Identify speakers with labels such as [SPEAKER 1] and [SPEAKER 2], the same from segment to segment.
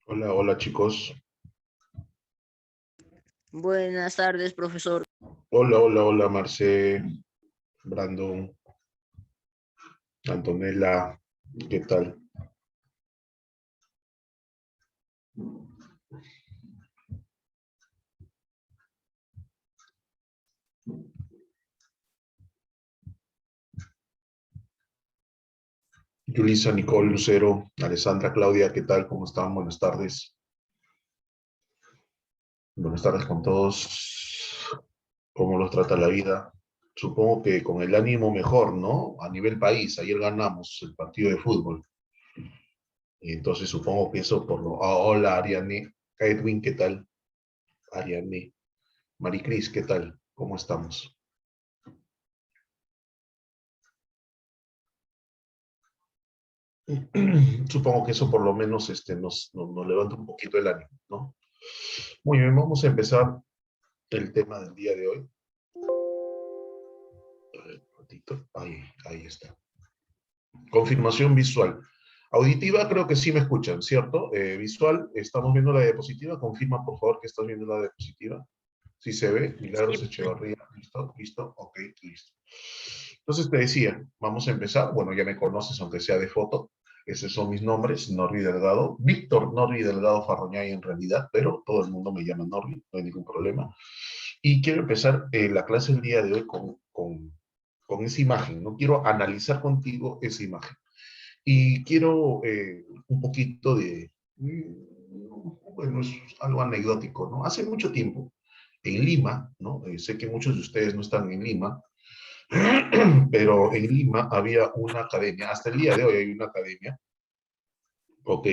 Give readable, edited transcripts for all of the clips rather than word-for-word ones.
[SPEAKER 1] Hola, hola chicos.
[SPEAKER 2] Buenas tardes, profesor.
[SPEAKER 1] Hola, hola, hola Marce, Brandon, Antonella, ¿qué tal? Yulisa, Nicole, Lucero, Alessandra, Claudia, ¿qué tal? ¿Cómo están? Buenas tardes. Buenas tardes con todos. ¿Cómo los trata la vida? Supongo que con el ánimo mejor, ¿no? A nivel país, ayer ganamos el partido de fútbol. Y entonces supongo que eso por lo... hola, Ariane. Edwin, ¿qué tal? Ariane. Maricris, ¿qué tal? ¿Cómo estamos? Supongo que eso por lo menos nos levanta un poquito el ánimo, ¿no? Muy bien, vamos a empezar el tema del día de hoy. A ver, un ratito. Ahí está. Confirmación visual. Auditiva, creo que sí me escuchan, ¿cierto? Visual, estamos viendo la diapositiva. Confirma, por favor, que estás viendo la diapositiva. Sí se ve.
[SPEAKER 2] Sí,
[SPEAKER 1] Milagros Echevarría. ¿Listo? ¿Listo? Ok, listo. Entonces te decía, vamos a empezar. Bueno, ya me conoces, aunque sea de foto. Esos son mis nombres, Norby Delgado. Víctor Norby Delgado Farroñay en realidad, pero todo el mundo me llama Norby, no hay ningún problema. Y quiero empezar la clase el día de hoy con esa imagen, ¿no? Quiero analizar contigo esa imagen. Y quiero un poquito bueno, es algo anecdótico, ¿no? Hace mucho tiempo, en Lima, ¿no? Sé que muchos de ustedes no están en Lima, pero en Lima había una academia, hasta el día de hoy hay una academia, ¿ok?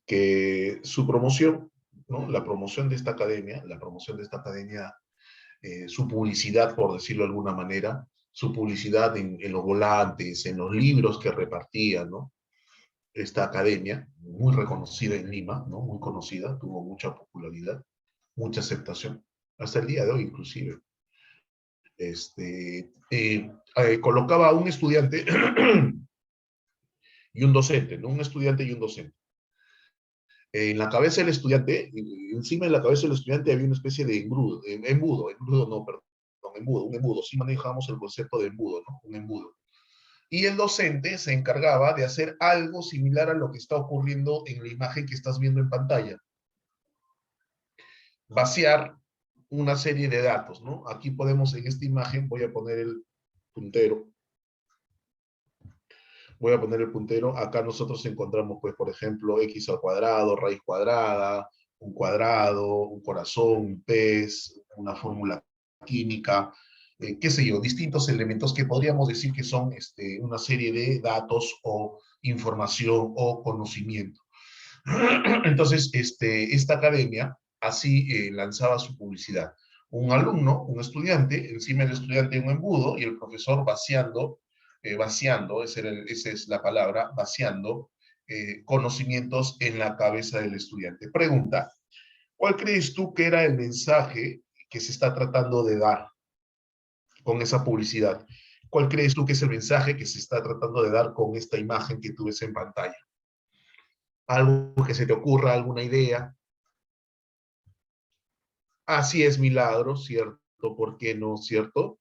[SPEAKER 1] Que su promoción, ¿no? La promoción de esta academia, su publicidad, por decirlo de alguna manera, su publicidad en los volantes, en los libros que repartía, ¿no? Esta academia, muy reconocida en Lima, ¿no? Muy conocida, tuvo mucha popularidad, mucha aceptación, hasta el día de hoy inclusive. Colocaba a un estudiante y un docente, ¿no? Un estudiante y un docente. En la cabeza del estudiante, encima de la cabeza del estudiante había una especie de embudo no, perdón, un embudo, sí manejamos el concepto de embudo, ¿no? Un embudo. Y el docente se encargaba de hacer algo similar a lo que está ocurriendo en la imagen que estás viendo en pantalla. Vaciar una serie de datos, ¿no? Aquí podemos, en esta imagen, voy a poner el puntero, acá nosotros encontramos, pues, por ejemplo, x al cuadrado, raíz cuadrada, un cuadrado, un corazón, un pez, una fórmula química, qué sé yo, distintos elementos que podríamos decir que son una serie de datos o información o conocimiento. Entonces, esta academia así lanzaba su publicidad. Un alumno, un estudiante, encima del estudiante un embudo y el profesor vaciando, esa es la palabra, vaciando conocimientos en la cabeza del estudiante. Pregunta, ¿cuál crees tú que era el mensaje que se está tratando de dar con esa publicidad? ¿Cuál crees tú que es el mensaje que se está tratando de dar con esta imagen que tú ves en pantalla? ¿Algo que se te ocurra, alguna idea? Así es, Milagro, ¿cierto? ¿Por qué no, cierto?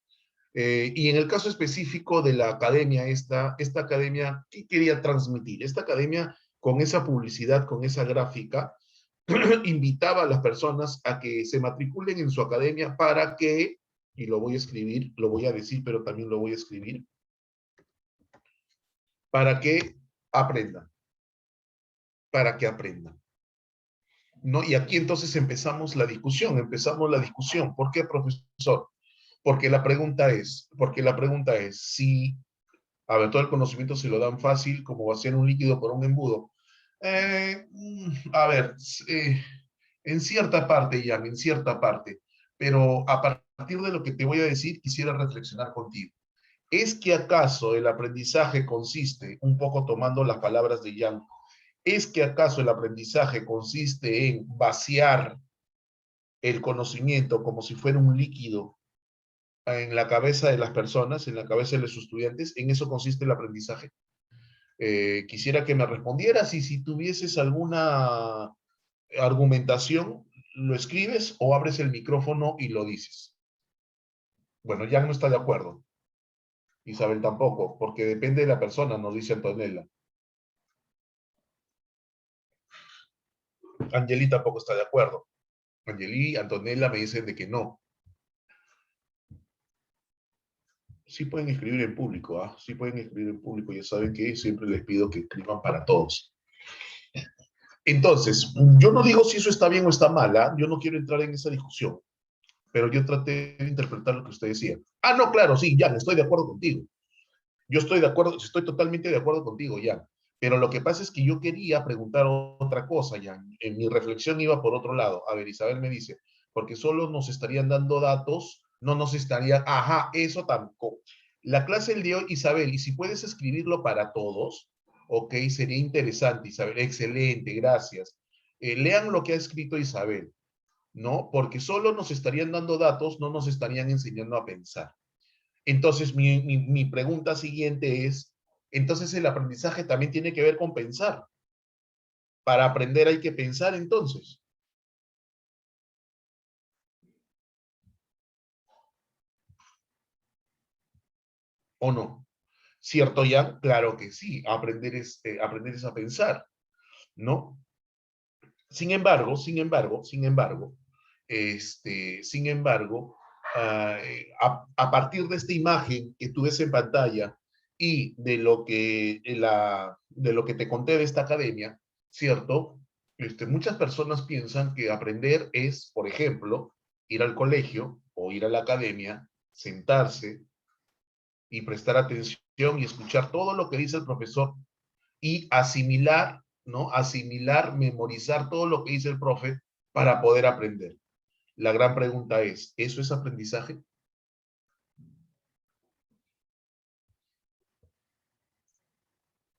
[SPEAKER 1] Y en el caso específico de la academia, esta academia, ¿qué quería transmitir? Esta academia, con esa publicidad, con esa gráfica, invitaba a las personas a que se matriculen en su academia para que, y lo voy a escribir, lo voy a decir, pero también lo voy a escribir, para que aprendan, para que aprendan. ¿No? Y aquí entonces empezamos la discusión. ¿Por qué, profesor? Porque la pregunta es si, a ver, todo el conocimiento se lo dan fácil, como vaciar un líquido por un embudo. A ver, eh, en cierta parte, Jan, en cierta parte, pero a partir de lo que te voy a decir, quisiera reflexionar contigo. ¿Es que acaso el aprendizaje consiste, un poco tomando las palabras de Jan, es que acaso el aprendizaje consiste en vaciar el conocimiento como si fuera un líquido en la cabeza de las personas, en la cabeza de los estudiantes? ¿En eso consiste el aprendizaje? Quisiera que me respondieras y si tuvieses Argumentación, lo escribes o abres el micrófono y lo dices. Bueno, Jan no está de acuerdo. Isabel tampoco, porque depende de la persona, nos dice Antonella. Angeli tampoco está de acuerdo. Angeli y Antonella me dicen de que no. Sí pueden escribir en público, ¿ah? Sí pueden escribir en público. Ya saben que siempre les pido que escriban para todos. Entonces, yo no digo si eso está bien o está mal, ¿ah? Yo no quiero entrar en esa discusión, pero yo traté de interpretar lo que usted decía. Ah, no, claro, sí, Jan, estoy de acuerdo contigo. Yo estoy de acuerdo, estoy totalmente de acuerdo contigo, Jan. Pero lo que pasa es que yo quería preguntar otra cosa, Jan. En mi reflexión iba por otro lado. A ver, Isabel me dice, porque solo nos estarían dando datos, no nos estarían, ajá, eso tampoco. La clase del día de hoy, Isabel, y si puedes escribirlo para todos, ok, sería interesante, Isabel. Excelente, gracias. Lean lo que ha escrito Isabel, ¿no? Porque solo nos estarían dando datos, no nos estarían enseñando a pensar. Entonces, mi pregunta siguiente es, entonces el aprendizaje también tiene que ver con pensar. Para aprender hay que pensar entonces. ¿O no? ¿Cierto, Jan? Claro que sí, aprender es a pensar, ¿no? Sin embargo, a partir de esta imagen que tú ves en pantalla y de lo que te conté de esta academia, ¿cierto? Muchas personas piensan que aprender es, por ejemplo, ir al colegio o ir a la academia, sentarse y prestar atención y escuchar todo lo que dice el profesor y asimilar, ¿no? Asimilar, memorizar todo lo que dice el profe para poder aprender. La gran pregunta es, ¿eso es aprendizaje?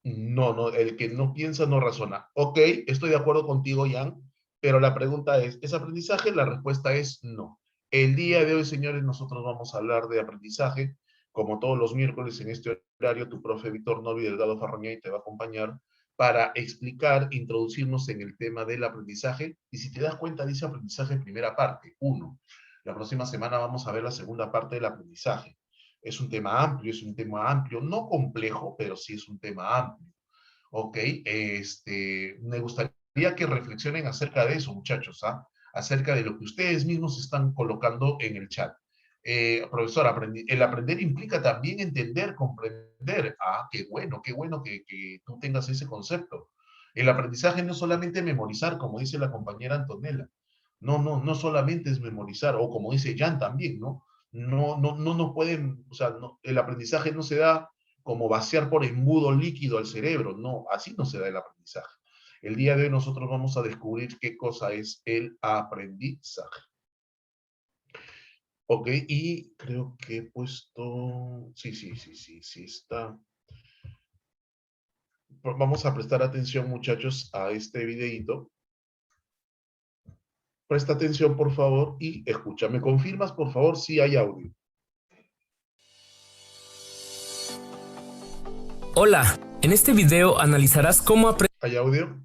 [SPEAKER 1] No, no, el que no piensa no razona. Ok, estoy de acuerdo contigo, Jan, pero la pregunta ¿es aprendizaje? La respuesta es no. El día de hoy, señores, nosotros vamos a hablar de aprendizaje. Como todos los miércoles en este horario, tu profe Víctor Novi Delgado Farroñay te va a acompañar para explicar, introducirnos en el tema del aprendizaje. Y si te das cuenta, dice aprendizaje primera parte, 1. La próxima semana vamos a ver la segunda parte del aprendizaje. Es un tema amplio, no complejo, pero sí es un tema amplio. Ok, me gustaría que reflexionen acerca de eso, muchachos, ¿ah? Acerca de lo que ustedes mismos están colocando en el chat. Profesor, el aprender implica también entender, comprender. Ah, qué bueno que tú tengas ese concepto. El aprendizaje no es solamente memorizar, como dice la compañera Antonella. No, no, no solamente es memorizar, o como dice Jan también, ¿no? No pueden, o sea, el aprendizaje no se da como vaciar por embudo líquido al cerebro, no, así no se da el aprendizaje. El día de hoy nosotros vamos a descubrir qué cosa es el aprendizaje. Ok, y creo que he puesto, sí está. Vamos a prestar atención, muchachos, a este videito. Presta atención, por favor, y escucha. ¿Me confirmas, por favor, si hay audio?
[SPEAKER 3] Hola, en este video analizarás cómo aprender.
[SPEAKER 1] ¿Hay audio?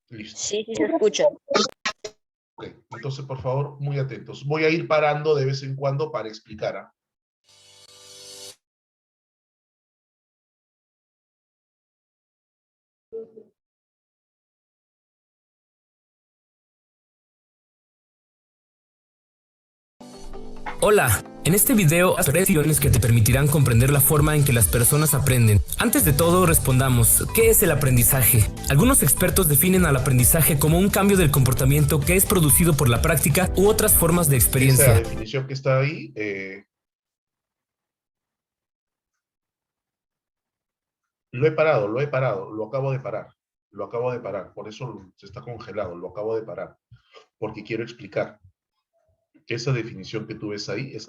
[SPEAKER 1] Listo.
[SPEAKER 2] Sí, sí se escucha.
[SPEAKER 1] Ok, entonces, por favor, muy atentos. Voy a ir parando de vez en cuando para explicar. ¿Ah?
[SPEAKER 3] Hola, en este video acciones que te permitirán comprender la forma en que las personas aprenden. Antes de todo, respondamos, ¿qué es el aprendizaje? Algunos expertos definen al aprendizaje como un cambio del comportamiento que es producido por la práctica u otras formas de experiencia.
[SPEAKER 1] Esa definición que está ahí, lo acabo de parar. Lo acabo de parar, por eso se está congelado, lo acabo de parar, porque quiero explicar. Esa definición que tú ves ahí, es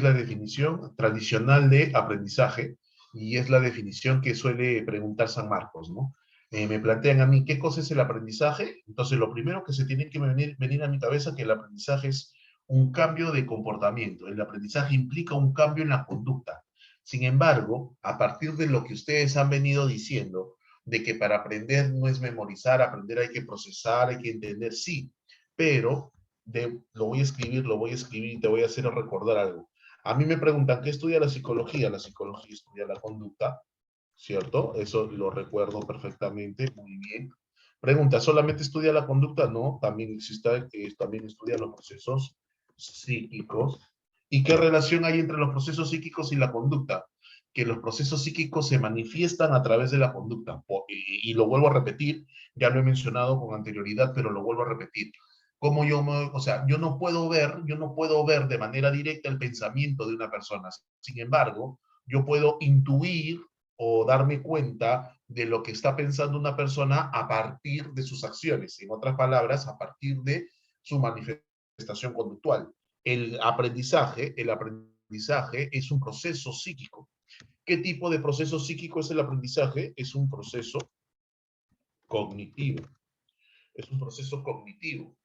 [SPEAKER 1] la definición tradicional de aprendizaje y es la definición que suele preguntar San Marcos, ¿no? Me plantean a mí, ¿qué cosa es el aprendizaje? Entonces, lo primero que se tiene que venir a mi cabeza es que el aprendizaje es un cambio de comportamiento. El aprendizaje implica un cambio en la conducta. Sin embargo, a partir de lo que ustedes han venido diciendo, de que para aprender no es memorizar, aprender hay que procesar, hay que entender, sí, pero lo voy a escribir y te voy a hacer recordar algo. A mí me preguntan, ¿qué estudia la psicología? La psicología estudia la conducta, ¿cierto? Eso lo recuerdo perfectamente, muy bien. Pregunta, ¿solamente estudia la conducta? No, también también estudia los procesos psíquicos. ¿Y qué relación hay entre los procesos psíquicos y la conducta? Que los procesos psíquicos se manifiestan a través de la conducta. Y lo vuelvo a repetir, ya lo he mencionado con anterioridad, pero lo vuelvo a repetir. Como o sea, yo no puedo ver de manera directa el pensamiento de una persona. Sin embargo, yo puedo intuir o darme cuenta de lo que está pensando una persona a partir de sus acciones. En otras palabras, a partir de su manifestación conductual. El aprendizaje es un proceso psíquico. ¿Qué tipo de proceso psíquico es el aprendizaje? Es un proceso cognitivo. Es un proceso cognitivo.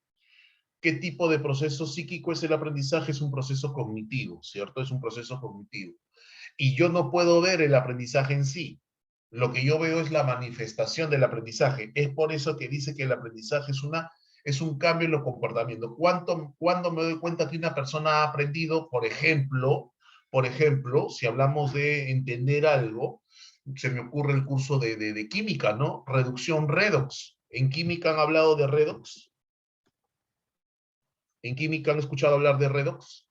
[SPEAKER 1] ¿Qué tipo de proceso psíquico es el aprendizaje? Es un proceso cognitivo, ¿cierto? Es un proceso cognitivo. Y yo no puedo ver el aprendizaje en sí. Lo que yo veo es la manifestación del aprendizaje. Es por eso que dice que el aprendizaje es un cambio en los comportamientos. ¿Cuándo me doy cuenta que una persona ha aprendido? Por ejemplo, si hablamos de entender algo, se me ocurre el curso de química, ¿no? Reducción redox. ¿En química han hablado de redox? ¿En química han escuchado hablar de redox?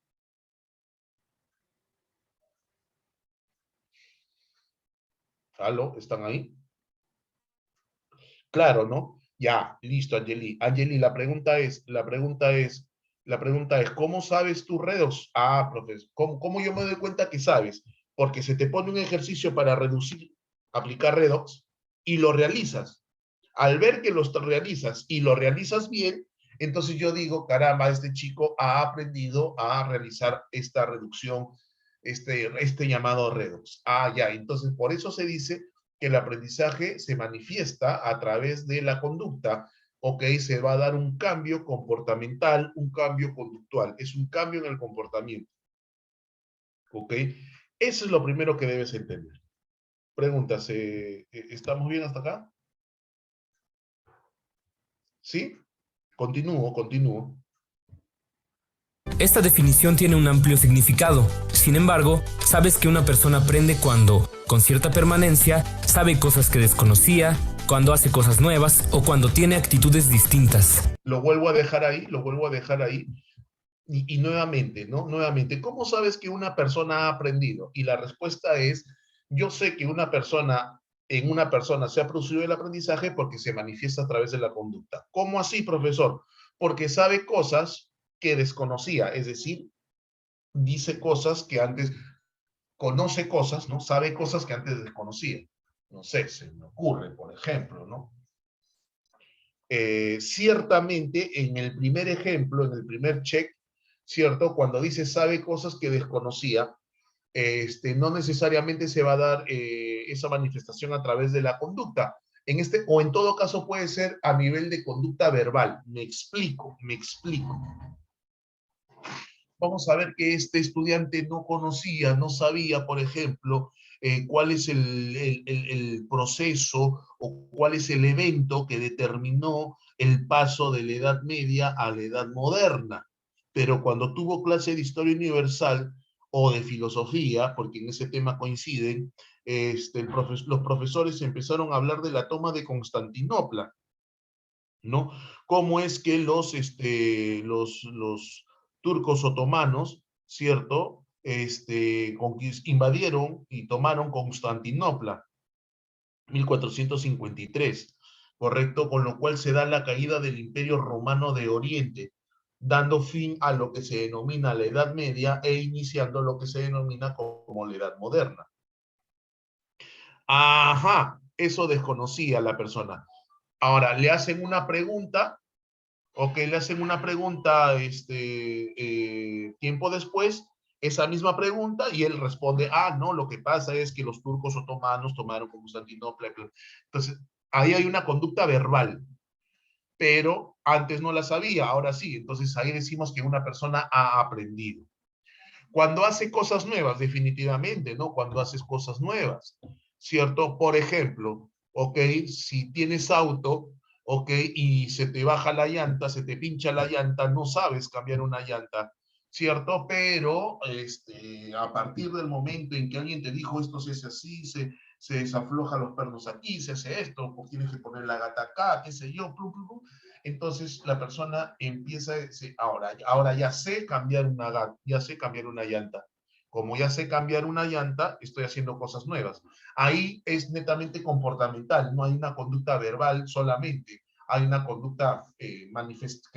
[SPEAKER 1] ¿Aló? ¿Están ahí? Claro, ¿no? Ya, listo, Angeli. Angeli, la pregunta es, ¿cómo sabes tú redox? Ah, profesor, ¿cómo yo me doy cuenta que sabes? Porque se te pone un ejercicio para reducir, aplicar redox, y lo realizas. Al ver que lo realizas y lo realizas bien, entonces yo digo, caramba, este chico ha aprendido a realizar esta reducción, este llamado redox. Ah, ya, entonces por eso se dice que el aprendizaje se manifiesta a través de la conducta, ¿ok? Se va a dar un cambio comportamental, un cambio conductual, es un cambio en el comportamiento, ¿ok? Eso es lo primero que debes entender. Preguntas, ¿estamos bien hasta acá? ¿Sí? Continúo.
[SPEAKER 3] Esta definición tiene un amplio significado. Sin embargo, sabes que una persona aprende cuando, con cierta permanencia, sabe cosas que desconocía, cuando hace cosas nuevas o cuando tiene actitudes distintas.
[SPEAKER 1] Lo vuelvo a dejar ahí. Y nuevamente, ¿no? Nuevamente, ¿cómo sabes que una persona ha aprendido? Y la respuesta es, yo sé que en una persona se ha producido el aprendizaje porque se manifiesta a través de la conducta. ¿Cómo así, profesor? Porque sabe cosas que desconocía, es decir, dice cosas que antes, conoce cosas, ¿no? Sabe cosas que antes desconocía. No sé, se me ocurre, por ejemplo, ¿no? Ciertamente, en el primer ejemplo, en el primer check, ¿cierto? Cuando dice sabe cosas que desconocía, no necesariamente se va a dar esa manifestación a través de la conducta. O en todo caso puede ser a nivel de conducta verbal. Me explico. Vamos a ver que este estudiante no conocía, no sabía, por ejemplo, cuál es el proceso o cuál es el evento que determinó el paso de la Edad Media a la Edad Moderna. Pero cuando tuvo clase de Historia Universal o de Filosofía, porque en ese tema coinciden, los profesores empezaron a hablar de la toma de Constantinopla, ¿no? Cómo es que los turcos otomanos, ¿cierto? Invadieron y tomaron Constantinopla, 1453, ¿correcto? Con lo cual se da la caída del Imperio Romano de Oriente, dando fin a lo que se denomina la Edad Media e iniciando lo que se denomina como la Edad Moderna. Ajá, eso desconocía la persona. Ahora, le hacen una pregunta, ok, le hacen una pregunta tiempo después, esa misma pregunta, y él responde, no, lo que pasa es que los turcos otomanos tomaron Constantinopla. Entonces, ahí hay una conducta verbal, pero antes no la sabía, ahora sí. Entonces, ahí decimos que una persona ha aprendido. Cuando hace cosas nuevas, definitivamente, ¿no? Cuando haces cosas nuevas, ¿cierto? Por ejemplo, ¿ok? Si tienes auto, ¿ok? Y se te baja la llanta, se te pincha la llanta, no sabes cambiar una llanta, ¿cierto? Pero a partir del momento en que alguien te dijo esto se hace así, se desafloja los pernos aquí, se hace esto, pues tienes que poner la gata acá, qué sé yo, plum, plum, plum. Entonces la persona empieza a decir, ahora ya sé cambiar una gata, ya sé cambiar una llanta. Como ya sé cambiar una llanta, estoy haciendo cosas nuevas. Ahí es netamente comportamental, no hay una conducta verbal solamente, hay una conducta que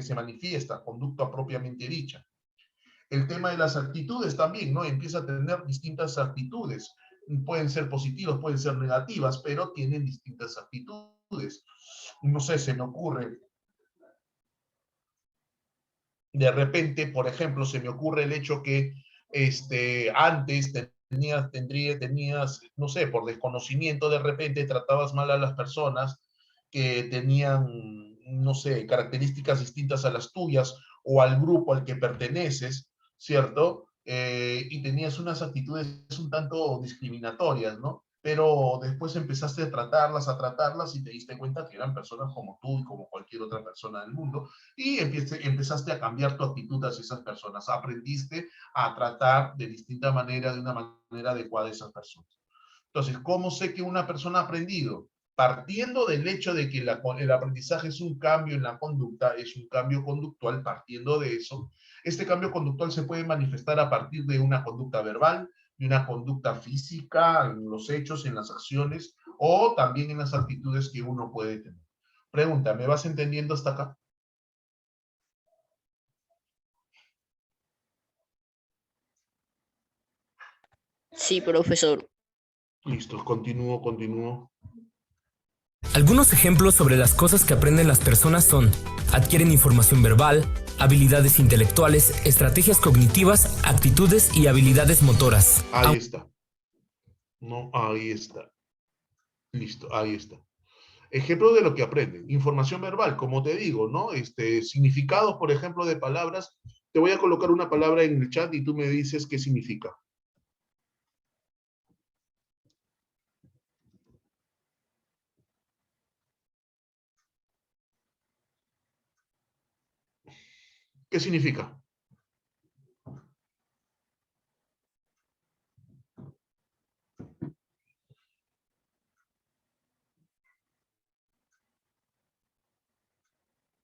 [SPEAKER 1] se manifiesta, conducta propiamente dicha. El tema de las actitudes también, ¿no? Empieza a tener distintas actitudes. Pueden ser positivas, pueden ser negativas, pero tienen distintas actitudes. No sé, se me ocurre, de repente, por ejemplo, se me ocurre el hecho que antes tenías, no sé, por desconocimiento de repente tratabas mal a las personas que tenían, no sé, características distintas a las tuyas o al grupo al que perteneces, ¿cierto? Y tenías unas actitudes un tanto discriminatorias, ¿no? Pero después empezaste a tratarlas y te diste cuenta que eran personas como tú y como cualquier otra persona del mundo y empezaste a cambiar tu actitud hacia esas personas. Aprendiste a tratar de distinta manera, de una manera adecuada a esas personas. Entonces, ¿cómo sé que una persona ha aprendido? Partiendo del hecho de que el aprendizaje es un cambio en la conducta, es un cambio conductual, partiendo de eso, este cambio conductual se puede manifestar a partir de una conducta verbal, de una conducta física, en los hechos, en las acciones, o también en las actitudes que uno puede tener. Pregunta, ¿me vas entendiendo hasta acá?
[SPEAKER 2] Sí, profesor.
[SPEAKER 1] Listo, continúo.
[SPEAKER 3] Algunos ejemplos sobre las cosas que aprenden las personas son: adquieren información verbal, habilidades intelectuales, estrategias cognitivas, actitudes y habilidades motoras.
[SPEAKER 1] Ahí está. No, ahí está. Listo, ahí está. Ejemplo de lo que aprenden. Información verbal, como te digo, ¿no? Significados, por ejemplo, de palabras. Te voy a colocar una palabra en el chat y tú me dices qué significa. ¿Qué significa?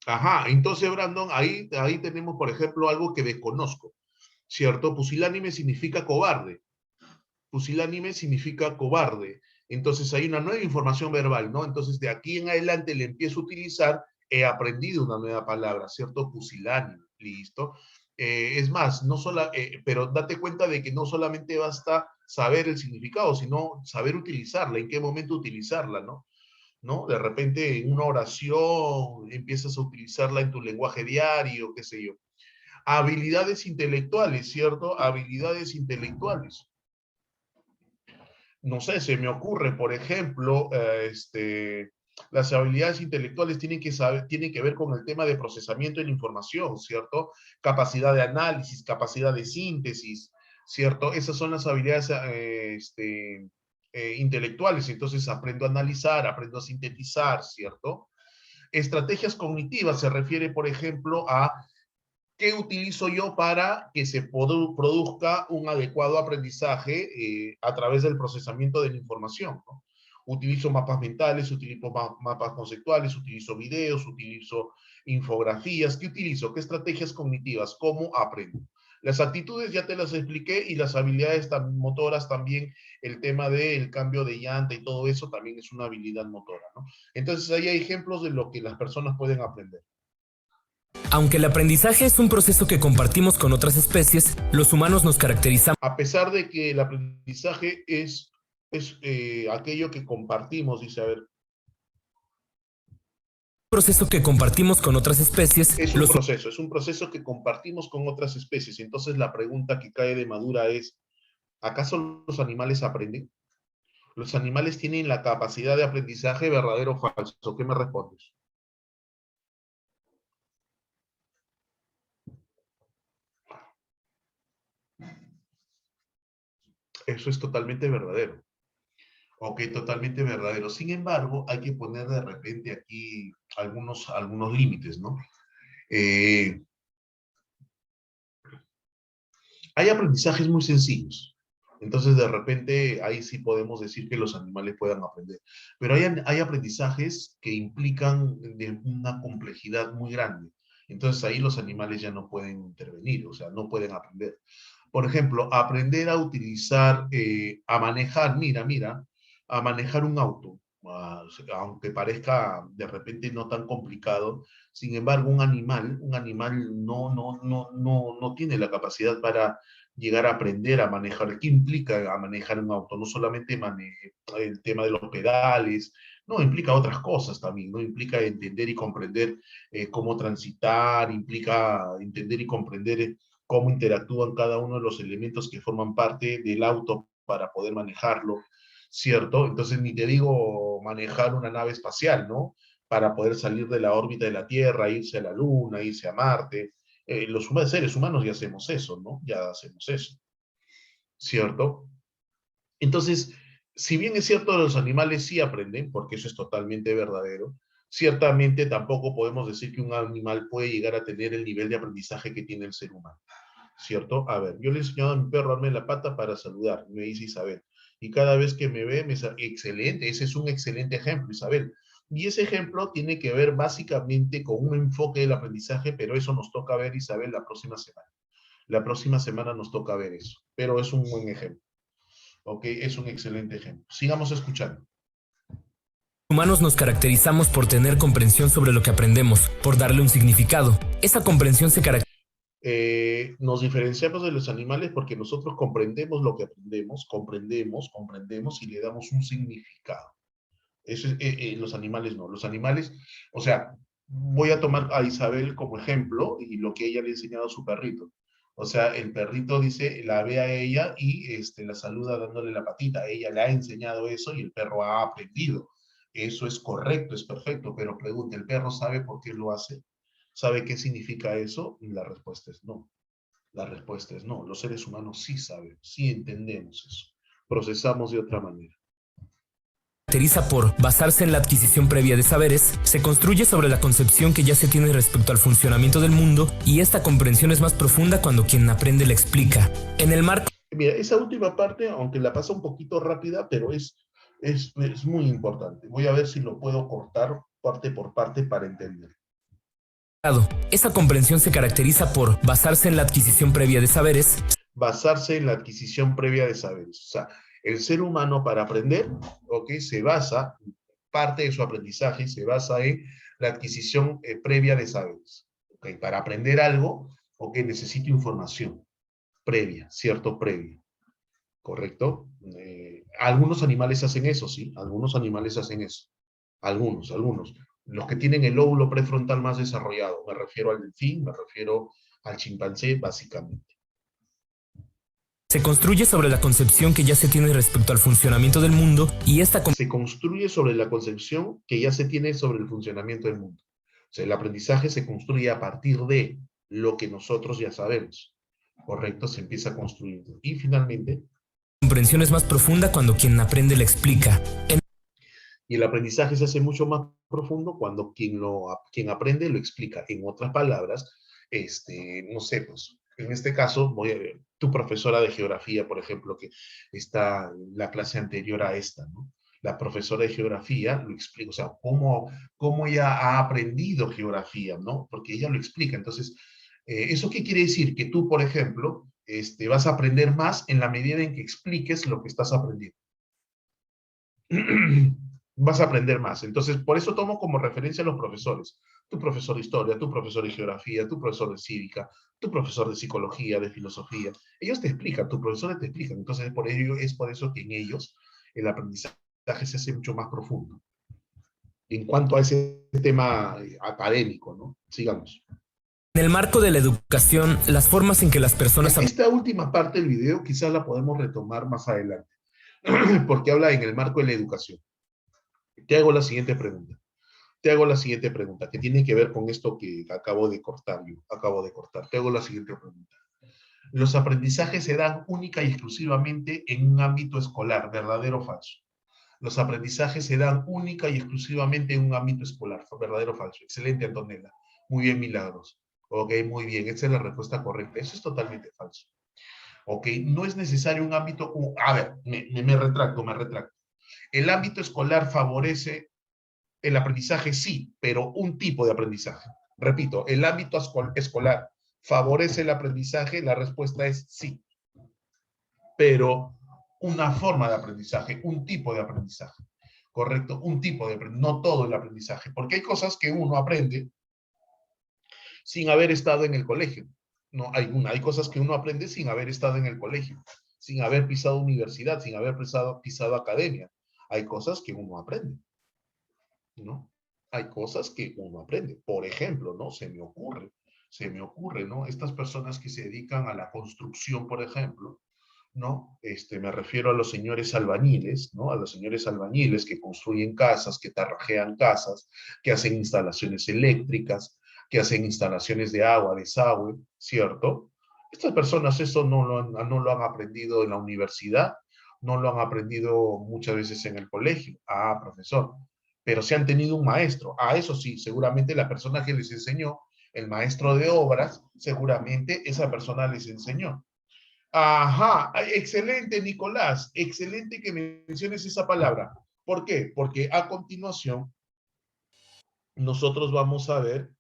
[SPEAKER 1] Ajá, entonces, Brandon, ahí tenemos, por ejemplo, algo que desconozco, ¿cierto? Pusilánime significa cobarde. Pusilánime significa cobarde. Entonces hay una nueva información verbal, ¿no? Entonces de aquí en adelante le empiezo a utilizar, he aprendido una nueva palabra, ¿cierto? Pusilánime, listo. Es más, no solo, pero date cuenta de que no solamente basta saber el significado, sino saber utilizarla, en qué momento utilizarla, ¿no? ¿No? De repente en una oración empiezas a utilizarla en tu lenguaje diario, qué sé yo. Habilidades intelectuales, ¿cierto? Habilidades intelectuales. No sé, se me ocurre, por ejemplo, las habilidades intelectuales tienen que ver con el tema de procesamiento de la información, ¿cierto? Capacidad de análisis, capacidad de síntesis, ¿cierto? Esas son las habilidades intelectuales. Entonces aprendo a analizar, aprendo a sintetizar, ¿cierto? Estrategias cognitivas se refiere, por ejemplo, a ¿qué utilizo yo para que se produzca un adecuado aprendizaje a través del procesamiento de la información, ¿no? Utilizo mapas mentales, utilizo mapas conceptuales, utilizo videos, utilizo infografías. ¿Qué utilizo? ¿Qué estrategias cognitivas? ¿Cómo aprendo? Las actitudes ya te las expliqué y las habilidades motoras también, el tema del cambio de llanta y todo eso también es una habilidad motora, ¿no? Entonces ahí hay ejemplos de lo que las personas pueden aprender.
[SPEAKER 3] Aunque el aprendizaje es un proceso que compartimos con otras especies, los humanos nos caracterizamos
[SPEAKER 1] A pesar de que el aprendizaje es aquello que compartimos, dice, a ver,
[SPEAKER 3] proceso que compartimos con otras especies,
[SPEAKER 1] es un proceso que compartimos con otras especies. Entonces la pregunta que cae de madura es, ¿acaso los animales aprenden? ¿Los animales tienen la capacidad de aprendizaje verdadero o falso? ¿Qué me respondes? Eso es totalmente verdadero. Ok, totalmente verdadero. Sin embargo, hay que poner de repente aquí algunos límites, ¿no? Eh, Hay aprendizajes muy sencillos. Entonces, de repente, ahí sí podemos decir que los animales puedan aprender. Pero hay aprendizajes que implican de una complejidad muy grande. Entonces, ahí los animales ya no pueden intervenir, o sea, no pueden aprender. Por ejemplo, aprender a utilizar, a manejar, mira, a manejar un auto, aunque parezca de repente no tan complicado, sin embargo, un animal no tiene la capacidad para llegar a aprender a manejar. ¿Qué implica a manejar un auto? No solamente el tema de los pedales, no, implica otras cosas también, ¿no? Implica entender y comprender cómo transitar, implica entender y comprender cómo interactúan cada uno de los elementos que forman parte del auto para poder manejarlo, ¿cierto? Entonces, ni te digo manejar una nave espacial, ¿no? Para poder salir de la órbita de la Tierra, irse a la Luna, irse a Marte. Los seres humanos ya hacemos eso, ¿no? Ya hacemos eso, ¿cierto? Entonces, si bien es cierto, los animales sí aprenden, porque eso es totalmente verdadero, ciertamente tampoco podemos decir que un animal puede llegar a tener el nivel de aprendizaje que tiene el ser humano, ¿cierto? A ver, yo le he enseñado a mi perro a darme la pata para saludar, me dice Isabel, y cada vez que me ve, excelente, ese es un excelente ejemplo, Isabel. Y ese ejemplo tiene que ver básicamente con un enfoque del aprendizaje, pero eso nos toca ver, Isabel, la próxima semana. La próxima semana nos toca ver eso, pero es un buen ejemplo. ¿Ok? Es un excelente ejemplo. Sigamos escuchando.
[SPEAKER 3] Humanos nos caracterizamos por tener comprensión sobre lo que aprendemos, por darle un significado. Esa comprensión se caracteriza.
[SPEAKER 1] Nos diferenciamos de los animales porque nosotros comprendemos lo que aprendemos, comprendemos y le damos un significado. Eso es, los animales no. Los animales, o sea, voy a tomar a Isabel como ejemplo y lo que ella le ha enseñado a su perrito. O sea, el perrito dice, la ve a ella y la saluda dándole la patita. Ella le ha enseñado eso y el perro ha aprendido. Eso es correcto, es perfecto, pero pregunta, ¿el perro sabe por qué lo hace? ¿Sabe qué significa eso? Y la respuesta es no. La respuesta es no. Los seres humanos sí saben, sí entendemos eso. Procesamos de otra manera.
[SPEAKER 3] Caracteriza por basarse en la adquisición previa de saberes, se construye sobre la concepción que ya se tiene respecto al funcionamiento del mundo y esta comprensión es más profunda cuando quien aprende la explica. En el marco...
[SPEAKER 1] Mira, esa última parte, aunque la pasa un poquito rápida, pero es muy importante. Voy a ver si lo puedo cortar parte por parte para entender.
[SPEAKER 3] Esa comprensión se caracteriza por basarse en la adquisición previa de saberes.
[SPEAKER 1] Basarse en la adquisición previa de saberes. O sea, el ser humano para aprender, ¿ok? Se basa, parte de su aprendizaje se basa en la adquisición previa de saberes. ¿Ok? Para aprender algo, ¿ok? Necesito información previa, ¿cierto? Previa. ¿Correcto? Algunos animales hacen eso, sí. Algunos animales hacen eso. Algunos. Los que tienen el lóbulo prefrontal más desarrollado. Me refiero al delfín, me refiero al chimpancé, básicamente.
[SPEAKER 3] Se construye sobre la concepción que ya se tiene respecto al funcionamiento del mundo y esta...
[SPEAKER 1] Se construye sobre la concepción que ya se tiene sobre el funcionamiento del mundo. O sea, el aprendizaje se construye a partir de lo que nosotros ya sabemos. ¿Correcto? Se empieza a construir. Y finalmente...
[SPEAKER 3] La comprensión es más profunda cuando quien aprende la explica.
[SPEAKER 1] Y el aprendizaje se hace mucho más profundo cuando quien aprende lo explica. En otras palabras, no sé, pues, en este caso, voy a ver, tu profesora de geografía, por ejemplo, que está en la clase anterior a esta, ¿no? La profesora de geografía lo explica, o sea, cómo ella ha aprendido geografía, ¿no? Porque ella lo explica. Entonces, ¿eso qué quiere decir? Que tú, por ejemplo, vas a aprender más en la medida en que expliques lo que estás aprendiendo. Vas a aprender más. Entonces, por eso tomo como referencia a los profesores. Tu profesor de historia, tu profesor de geografía, tu profesor de cívica, tu profesor de psicología, de filosofía. Ellos te explican, tus profesores te explican. Entonces, es por eso que en ellos el aprendizaje se hace mucho más profundo. En cuanto a ese tema académico, ¿no? Sigamos.
[SPEAKER 3] En el marco de la educación, las formas en que las personas...
[SPEAKER 1] Esta última parte del video quizás la podemos retomar más adelante, porque habla en el marco de la educación. Te hago la siguiente pregunta. Que tiene que ver con esto que acabo de cortar. Te hago la siguiente pregunta. Los aprendizajes se dan única y exclusivamente en un ámbito escolar, ¿verdadero o falso? Los aprendizajes se dan única y exclusivamente en un ámbito escolar. ¿Verdadero o falso? Excelente, Antonella. Muy bien, Milagros. Ok, muy bien. Esa es la respuesta correcta. Eso es totalmente falso. Ok, no es necesario un ámbito... A ver, me retracto. El ámbito escolar favorece el aprendizaje, sí, pero un tipo de aprendizaje. Repito, el ámbito escolar favorece el aprendizaje, la respuesta es sí. Pero una forma de aprendizaje, un tipo de aprendizaje, ¿correcto? Un tipo de aprendizaje, no todo el aprendizaje, porque hay cosas que uno aprende sin haber estado en el colegio. No, hay cosas que uno aprende sin haber estado en el colegio, sin haber pisado universidad, sin haber pisado academia. Hay cosas que uno aprende, ¿no? Hay cosas que uno aprende. Por ejemplo, ¿no? Se me ocurre, ¿no? Estas personas que se dedican a la construcción, por ejemplo, ¿no? Me refiero a los señores albañiles, ¿no? A los señores albañiles que construyen casas, que tarrajean casas, que hacen instalaciones eléctricas, que hacen instalaciones de agua, desagüe, ¿cierto? Estas personas eso no lo han aprendido en la universidad, no lo han aprendido muchas veces en el colegio. Ah, profesor, pero se han tenido un maestro. Ah, eso sí, seguramente la persona que les enseñó, el maestro de obras, seguramente esa persona les enseñó. Ajá, excelente, Nicolás, excelente que menciones esa palabra. ¿Por qué? Porque a continuación nosotros vamos a ver,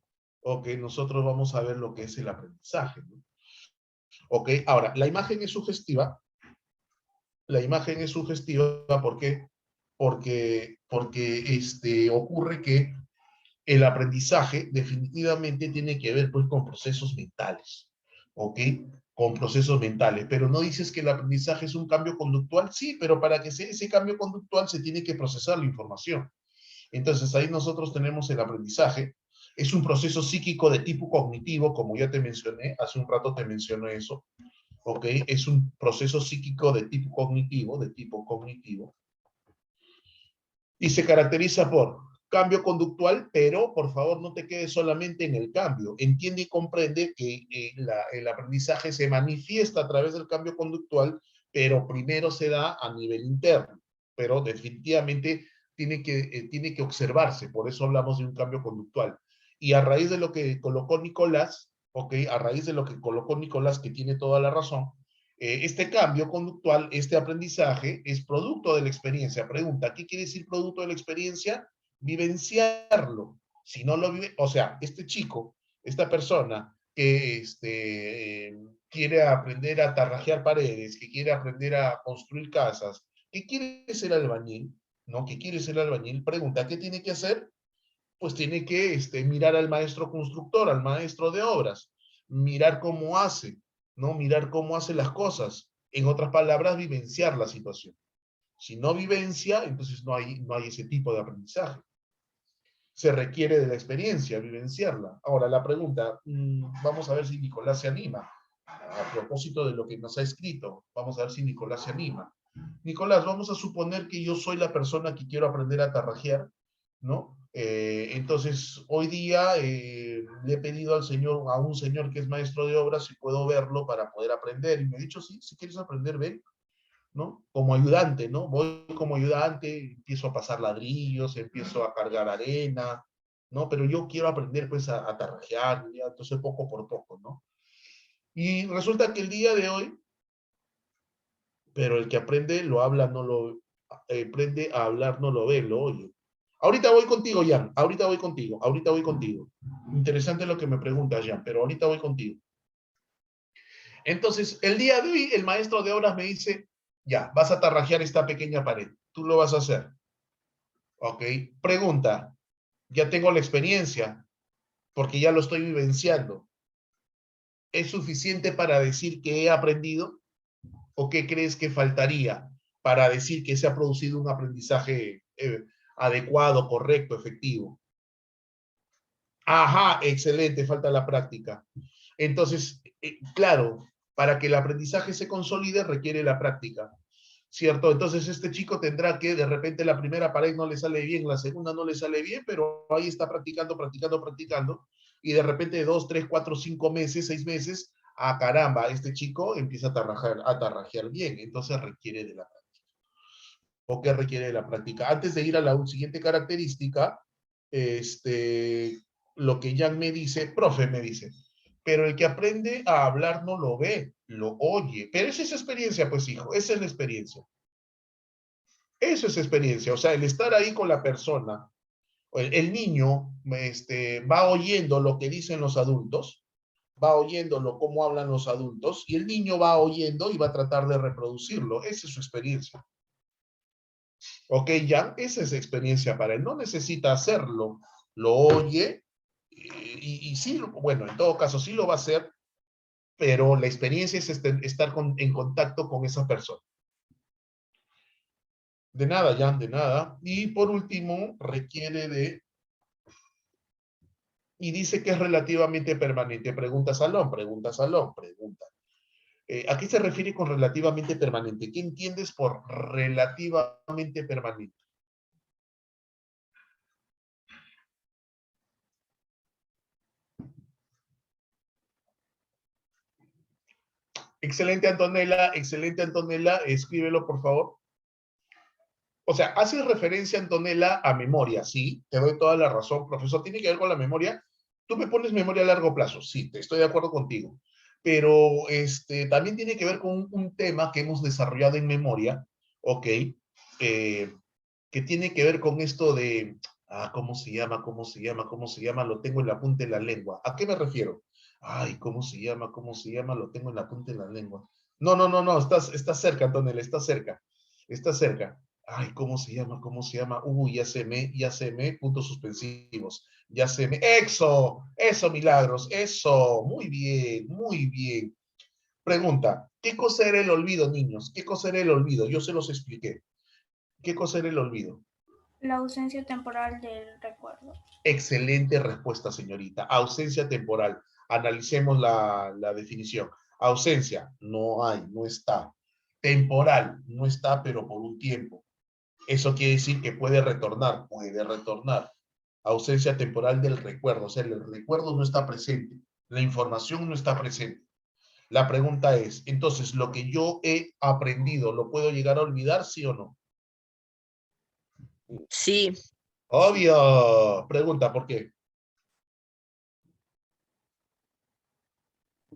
[SPEAKER 1] ok, nosotros vamos a ver lo que es el aprendizaje, ¿no? Ok, ahora, la imagen es sugestiva, ¿por qué? Porque ocurre que el aprendizaje definitivamente tiene que ver pues con procesos mentales, ¿ok? Con procesos mentales, pero no dices que el aprendizaje es un cambio conductual, sí, pero para que sea ese cambio conductual se tiene que procesar la información. Entonces ahí nosotros tenemos el aprendizaje, es un proceso psíquico de tipo cognitivo, como ya te mencioné, hace un rato te mencioné eso, ¿ok? Es un proceso psíquico de tipo cognitivo, y se caracteriza por cambio conductual, pero por favor no te quedes solamente en el cambio. Entiende y comprende que el aprendizaje se manifiesta a través del cambio conductual, pero primero se da a nivel interno, pero definitivamente tiene que observarse, por eso hablamos de un cambio conductual. Y a raíz de lo que colocó Nicolás, ¿ok? A raíz de lo que colocó Nicolás, que tiene toda la razón, este cambio conductual, este aprendizaje, es producto de la experiencia. Pregunta, ¿qué quiere decir producto de la experiencia? Vivenciarlo. Si no lo vive, o sea, este chico, esta persona que quiere aprender a tarrajear paredes, que quiere aprender a construir casas, que quiere ser albañil, ¿no? Que quiere ser albañil, pregunta, ¿qué tiene que hacer? Pues tiene que mirar al maestro constructor, al maestro de obras, mirar cómo hace, ¿no? Mirar cómo hace las cosas. En otras palabras, vivenciar la situación. Si no vivencia, entonces no hay ese tipo de aprendizaje. Se requiere de la experiencia, vivenciarla. Ahora, la pregunta, vamos a ver si Nicolás se anima. A propósito de lo que nos ha escrito, vamos a ver si Nicolás se anima. Nicolás, vamos a suponer que yo soy la persona que quiero aprender a tarrajear, ¿no? Entonces, hoy día le he pedido a un señor que es maestro de obras, si puedo verlo para poder aprender. Y me ha dicho, sí, si quieres aprender, ven, ¿no? Como ayudante, ¿no? Voy como ayudante, empiezo a pasar ladrillos, empiezo a cargar arena, ¿no? Pero yo quiero aprender, pues, a tarrajear, ya, entonces poco por poco, ¿no? Y resulta que el día de hoy, pero el que aprende lo habla, no lo, aprende a hablar, no lo ve, lo oye. Ahorita voy contigo, Jan, ahorita voy contigo. Interesante lo que me preguntas, Jan, pero ahorita voy contigo. Entonces, el día de hoy, el maestro de obras me dice, ya, vas a tarrajear esta pequeña pared, tú lo vas a hacer. Ok, pregunta, ya tengo la experiencia, porque ya lo estoy vivenciando. ¿Es suficiente para decir que he aprendido? ¿O qué crees que faltaría para decir que se ha producido un aprendizaje adecuado, correcto, efectivo? Ajá, excelente, falta la práctica. Entonces, claro, para que el aprendizaje se consolide requiere la práctica, ¿cierto? Entonces este chico tendrá que, de repente la primera pared no le sale bien, la segunda no le sale bien, pero ahí está practicando, y de repente 2, 3, 4, 5 meses, 6 meses, caramba, este chico empieza a tarrajear bien, entonces requiere de la práctica. ¿O qué requiere de la práctica? Antes de ir a la siguiente característica, lo que Jan me dice, profe me dice, pero el que aprende a hablar no lo ve, lo oye. Pero esa es experiencia, pues hijo, esa es la experiencia. Eso es experiencia, o sea, el estar ahí con la persona, el niño va oyendo lo que dicen los adultos, va oyendo cómo hablan los adultos, y el niño va oyendo y va a tratar de reproducirlo. Esa es su experiencia. Ok, ya, esa es experiencia para él. No necesita hacerlo, lo oye, y sí, bueno, en todo caso sí lo va a hacer, pero la experiencia es estar en contacto con esa persona. De nada, Jan, de nada. Y por último, requiere de... Y dice que es relativamente permanente. Pregunta Salón, pregunta Salón, pregunta. ¿A qué se refiere con relativamente permanente? ¿Qué entiendes por relativamente permanente? Excelente Antonella, escríbelo por favor. O sea, hace referencia, Antonella, a memoria, sí, te doy toda la razón, profesor, tiene que ver con la memoria. Tú me pones memoria a largo plazo, sí, te estoy de acuerdo contigo, pero también tiene que ver con un tema que hemos desarrollado en memoria, ok, que tiene que ver con esto de, ¿cómo se llama? ¿Cómo se llama? ¿Cómo se llama? Lo tengo en la punta de la lengua. ¿A qué me refiero? Ay, ¿cómo se llama? ¿Cómo se llama? Lo tengo en la punta de la lengua. No, no, no, no, estás cerca, Antonella, estás cerca. Estás cerca. Ay, ¿cómo se llama? ¿Cómo se llama? Uy, ya se me, puntos suspensivos. Ya se me. Eso, Milagros, eso. Muy bien, muy bien. Pregunta, ¿qué cosa era el olvido, niños? ¿Qué cosa era el olvido? Yo se los expliqué. ¿Qué cosa era el olvido?
[SPEAKER 4] La ausencia temporal del recuerdo.
[SPEAKER 1] Excelente respuesta, señorita. Ausencia temporal. Analicemos la definición. Ausencia, no hay, no está. Temporal, no está, pero por un tiempo. Eso quiere decir que puede retornar, puede retornar. Ausencia temporal del recuerdo, o sea, el recuerdo no está presente, la información no está presente. La pregunta es, entonces, ¿lo que yo he aprendido, lo puedo llegar a olvidar, sí o no?
[SPEAKER 2] Sí,
[SPEAKER 1] Obvio. Pregunta, ¿por qué?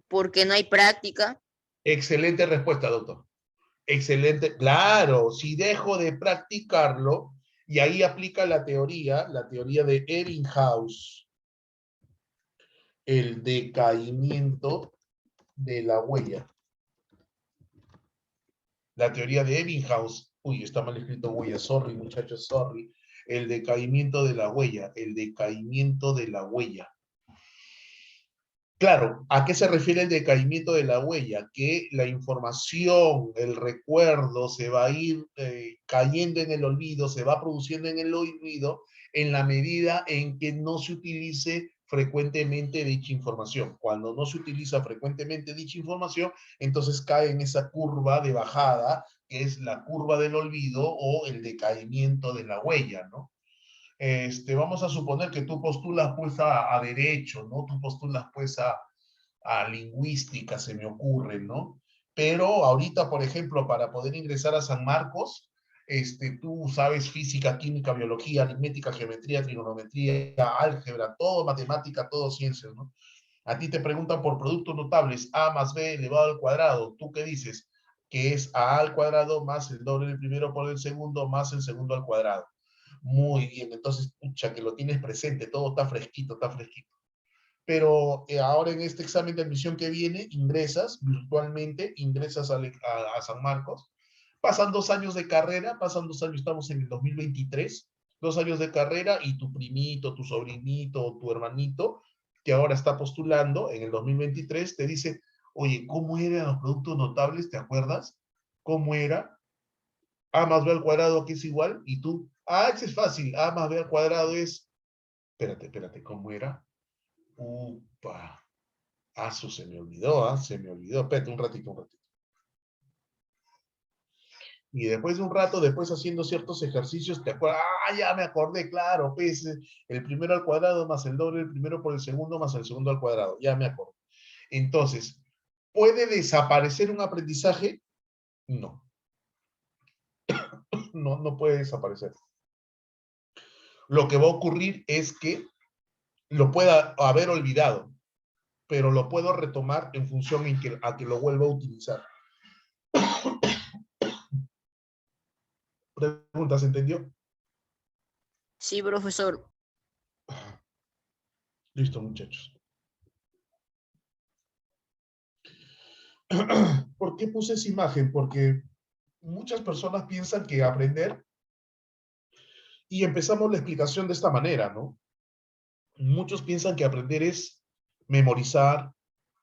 [SPEAKER 2] porque no hay práctica.
[SPEAKER 1] Excelente respuesta, doctor. Excelente. Claro, si dejo de practicarlo, y ahí aplica la teoría de Ebbinghaus, el decaimiento de la huella. La teoría de Ebbinghaus, uy, está mal escrito huella, sorry muchachos, sorry. El decaimiento de la huella, el decaimiento de la huella. Claro, ¿a qué se refiere el decaimiento de la huella? Que la información, el recuerdo se va a ir cayendo en el olvido, se va produciendo en el olvido en la medida en que no se utilice frecuentemente dicha información. Cuando no se utiliza frecuentemente dicha información, entonces cae en esa curva de bajada, que es la curva del olvido o el decaimiento de la huella, ¿no? Vamos a suponer que tú postulas pues a derecho, ¿no? Tú postulas pues a lingüística, se me ocurre, ¿no? Pero ahorita, por ejemplo, para poder ingresar a San Marcos, tú sabes física, química, biología, aritmética, geometría, trigonometría, álgebra, todo matemática, todo ciencias, ¿no? A ti te preguntan por productos notables, a más b elevado al cuadrado. ¿Tú qué dices? Que es a al cuadrado más el doble del primero por el segundo más el segundo al cuadrado. Muy bien, entonces, pucha, que lo tienes presente, todo está fresquito, está fresquito. Pero ahora en este examen de admisión que viene, ingresas virtualmente, ingresas a San Marcos, pasan 2 años de carrera, pasan 2 años, estamos en el 2023, 2 años de carrera y tu primito, tu sobrinito, tu hermanito, que ahora está postulando en el 2023, te dice, oye, ¿cómo eran los productos notables? ¿Te acuerdas? ¿Cómo era? A más b al cuadrado aquí es igual, y tú, ese es fácil, a más b al cuadrado es, espérate, ¿cómo era? Upa, eso se me olvidó, se me olvidó, espérate un ratito. Y después de un rato, después haciendo ciertos ejercicios, te acuerdas, ya me acordé, claro, pues, el primero al cuadrado más el doble, el primero por el segundo más el segundo al cuadrado, ya me acuerdo. Entonces, ¿puede desaparecer un aprendizaje? No. no puede desaparecer. Lo que va a ocurrir es que lo pueda haber olvidado, pero lo puedo retomar en función a que lo vuelva a utilizar. ¿Preguntas, entendió?
[SPEAKER 2] Sí, profesor.
[SPEAKER 1] Listo, muchachos. ¿Por qué puse esa imagen? Porque muchas personas piensan que aprender, y empezamos la explicación de esta manera, ¿no? Muchos piensan que aprender es memorizar,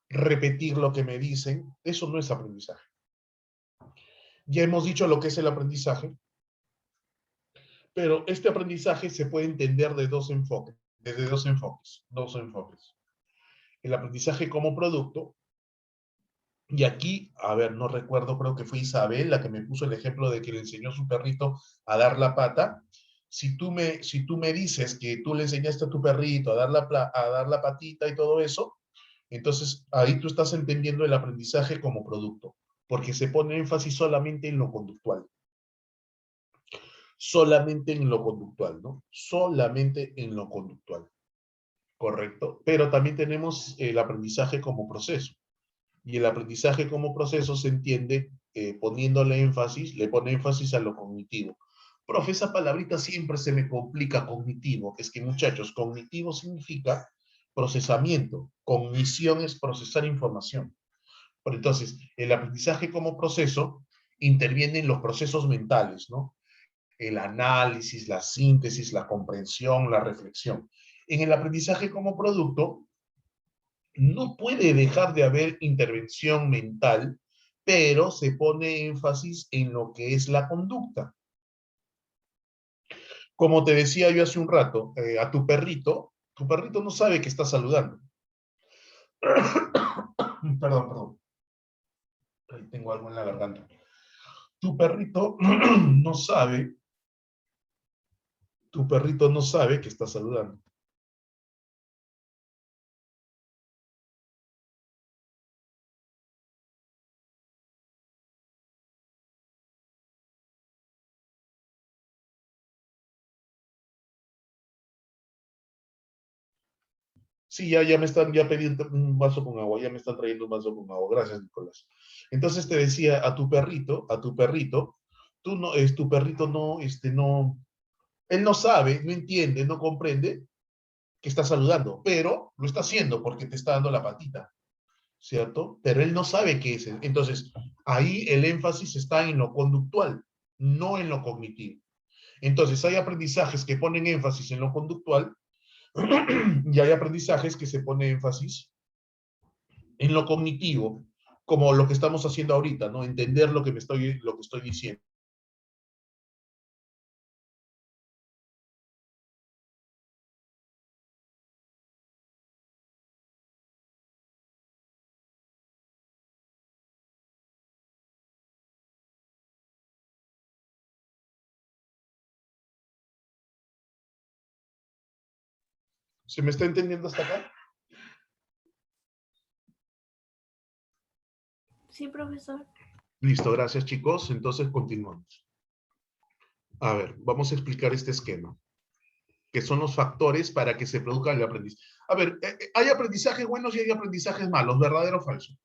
[SPEAKER 1] repetir lo que me dicen. Eso no es aprendizaje. Ya hemos dicho lo que es el aprendizaje, pero este aprendizaje se puede entender de dos enfoques, desde dos enfoques. El aprendizaje como producto, y aquí, a ver, no recuerdo, creo que fue Isabel la que me puso el ejemplo de que le enseñó a su perrito a dar la pata. Si tú me dices que tú le enseñaste a tu perrito a dar la patita y todo eso, entonces ahí tú estás entendiendo el aprendizaje como producto, porque se pone énfasis solamente en lo conductual. Solamente en lo conductual, ¿no? Solamente en lo conductual. Correcto. Pero también tenemos el aprendizaje como proceso. Y el aprendizaje como proceso se entiende poniéndole énfasis, le pone énfasis a lo cognitivo. Profe, esa palabrita siempre se me complica, cognitivo. Es que, muchachos, cognitivo significa procesamiento. Cognición es procesar información. Pero entonces, el aprendizaje como proceso interviene en los procesos mentales, ¿no? El análisis, la síntesis, la comprensión, la reflexión. En el aprendizaje como producto, no puede dejar de haber intervención mental, pero se pone énfasis en lo que es la conducta. Como te decía yo hace un rato, a tu perrito no sabe que está saludando. Perdón. Ahí tengo algo en la garganta. Tu perrito no sabe que está saludando. Sí, ya pedí un vaso con agua, ya me están trayendo un vaso con agua. Gracias, Nicolás. Entonces te decía, a tu perrito, tu perrito él no sabe, no entiende, no comprende que está saludando, pero lo está haciendo porque te está dando la patita, ¿cierto? Pero él no sabe qué es. Entonces, ahí el énfasis está en lo conductual, no en lo cognitivo. Entonces, hay aprendizajes que ponen énfasis en lo conductual y hay aprendizajes que se pone énfasis en lo cognitivo, como lo que estamos haciendo ahorita, ¿no? Entender lo que estoy diciendo. ¿Se me está entendiendo hasta acá?
[SPEAKER 4] Sí, profesor.
[SPEAKER 1] Listo, gracias, chicos. Entonces, continuamos. A ver, vamos a explicar este esquema, que son los factores para que se produzca el aprendizaje. A ver, hay aprendizajes buenos y hay aprendizajes malos, ¿verdadero o falso?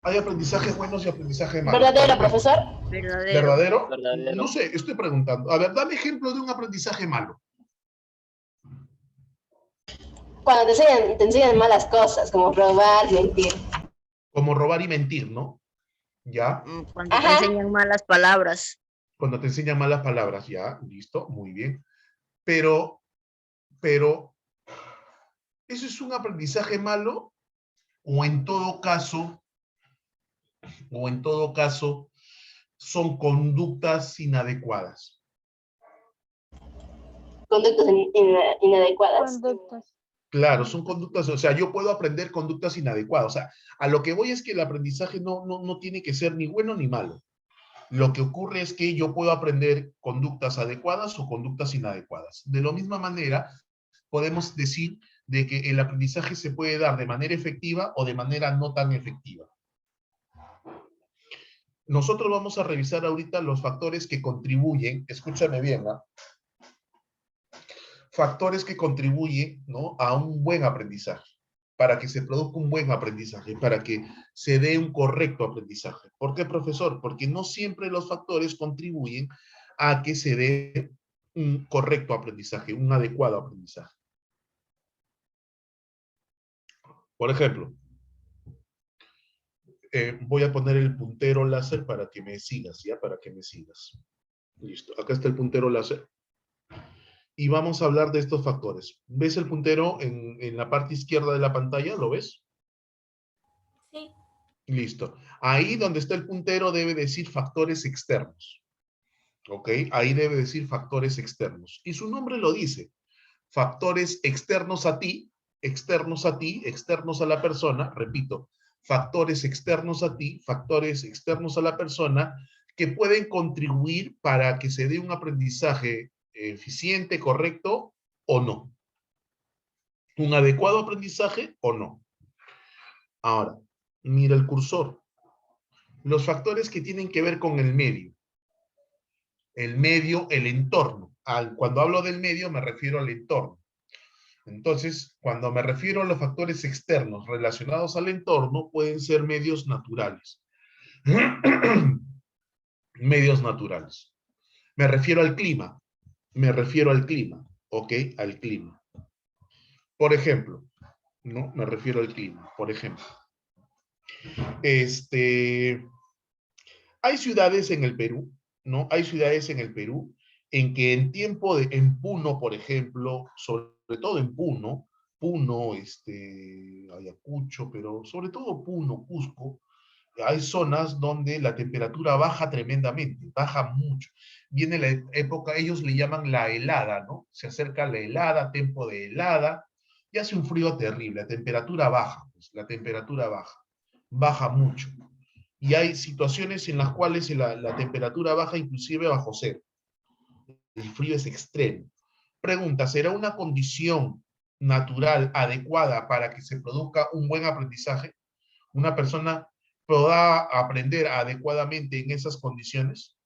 [SPEAKER 1] Hay aprendizajes buenos y aprendizajes malos.
[SPEAKER 5] ¿Verdadero, profesor?
[SPEAKER 2] Verdadero.
[SPEAKER 1] ¿Verdadero?
[SPEAKER 5] Verdadero.
[SPEAKER 1] No sé, estoy preguntando. A ver, dame ejemplo de un aprendizaje malo.
[SPEAKER 5] Cuando te enseñan malas cosas, como robar, mentir.
[SPEAKER 1] Como robar y mentir, ¿no? ¿Ya?
[SPEAKER 2] Cuando te
[SPEAKER 5] Ajá.
[SPEAKER 2] enseñan malas palabras.
[SPEAKER 1] Cuando te enseñan malas palabras, ya, listo, muy bien. Pero, ¿eso es un aprendizaje malo? O en todo caso, son conductas inadecuadas.
[SPEAKER 5] Conductas inadecuadas.
[SPEAKER 4] Conductas.
[SPEAKER 1] Claro, son conductas, o sea, yo puedo aprender conductas inadecuadas. O sea, a lo que voy es que el aprendizaje no tiene que ser ni bueno ni malo. Lo que ocurre es que yo puedo aprender conductas adecuadas o conductas inadecuadas. De la misma manera, podemos decir de que el aprendizaje se puede dar de manera efectiva o de manera no tan efectiva. nosotros vamos a revisar ahorita los factores que contribuyen, escúchame bien, ¿no? Factores que contribuyen, ¿no?, a un buen aprendizaje, para que se produzca un buen aprendizaje, para que se dé un correcto aprendizaje. ¿Por qué, profesor? Porque no siempre los factores contribuyen a que se dé un correcto aprendizaje, un adecuado aprendizaje. Por ejemplo, voy a poner el puntero láser para que me sigas, ¿ya? Para que me sigas. Listo. Acá está el puntero láser. Y vamos a hablar de estos factores. ¿Ves el puntero en la parte izquierda de la pantalla? ¿Lo ves?
[SPEAKER 4] Sí.
[SPEAKER 1] Listo. Ahí donde está el puntero debe decir factores externos. ¿Ok? Ahí debe decir factores externos. Y su nombre lo dice. Factores externos a ti, externos a la persona, repito, factores externos a ti, factores externos a la persona, que pueden contribuir para que se dé un aprendizaje eficiente, correcto o no. Un adecuado aprendizaje o no. Ahora, mira el cursor. Los factores que tienen que ver con el medio, el entorno. Cuando hablo del medio me refiero al entorno. Entonces, cuando me refiero a los factores externos relacionados al entorno, pueden ser medios naturales. Medios naturales. Me refiero al clima. ¿Ok? Al clima. Por ejemplo, ¿no? Me refiero al clima, por ejemplo. Hay ciudades en el Perú, ¿no? Hay ciudades en el Perú en que en Puno, por ejemplo, sobre todo en Puno, Ayacucho, pero sobre todo Puno, Cusco, hay zonas donde la temperatura baja tremendamente, baja mucho. Viene la época, ellos le llaman la helada, ¿no? Se acerca la helada, tiempo de helada, y hace un frío terrible, la temperatura baja, pues, la temperatura baja mucho. Y hay situaciones en las cuales la temperatura baja inclusive bajo cero. El frío es extremo. Pregunta, ¿será una condición natural adecuada para que se produzca un buen aprendizaje? ¿Una persona podrá aprender adecuadamente en esas condiciones?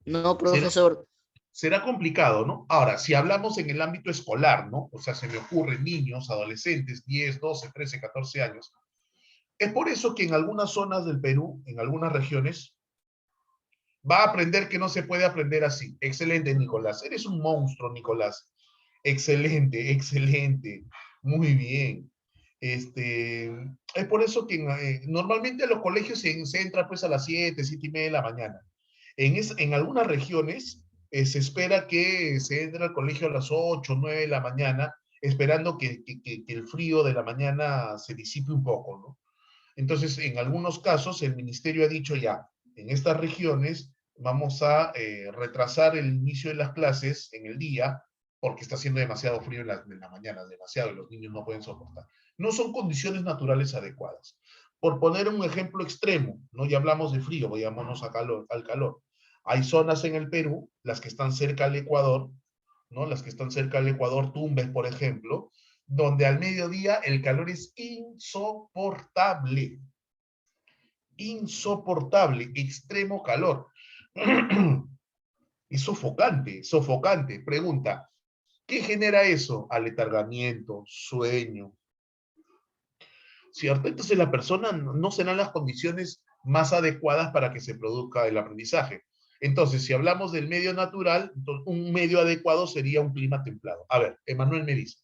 [SPEAKER 2] No, profesor.
[SPEAKER 1] Será complicado, ¿no? Ahora, si hablamos en el ámbito escolar, ¿no? O sea, se me ocurren niños, adolescentes, 10, 12, 13, 14 años. Es por eso que en algunas zonas del Perú, en algunas regiones, va a aprender que no se puede aprender así. Excelente, Nicolás. Eres un monstruo, Nicolás. Excelente, excelente. Muy bien. Es por eso que normalmente a los colegios se entra pues a las 7, 7:30 de la mañana. En algunas regiones se espera que se entre al colegio a las 8, 9 de la mañana, esperando que el frío de la mañana se disipe un poco, ¿no? Entonces, en algunos casos, el ministerio ha dicho ya, en estas regiones vamos a retrasar el inicio de las clases en el día, porque está haciendo demasiado frío en la mañana, demasiado, y los niños no pueden soportar. No son condiciones naturales adecuadas. Por poner un ejemplo extremo, ¿no? Ya hablamos de frío, vayámonos al calor. Hay zonas en el Perú, las que están cerca al Ecuador, ¿no? Las que están cerca del Ecuador, Tumbes, por ejemplo, donde al mediodía el calor es insoportable. Insoportable, extremo calor. Es sofocante, sofocante. Pregunta, ¿qué genera eso? Aletargamiento, sueño. ¿Cierto? Entonces la persona no serán las condiciones más adecuadas para que se produzca el aprendizaje. Entonces, si hablamos del medio natural, un medio adecuado sería un clima templado. A ver, Emanuel me dice.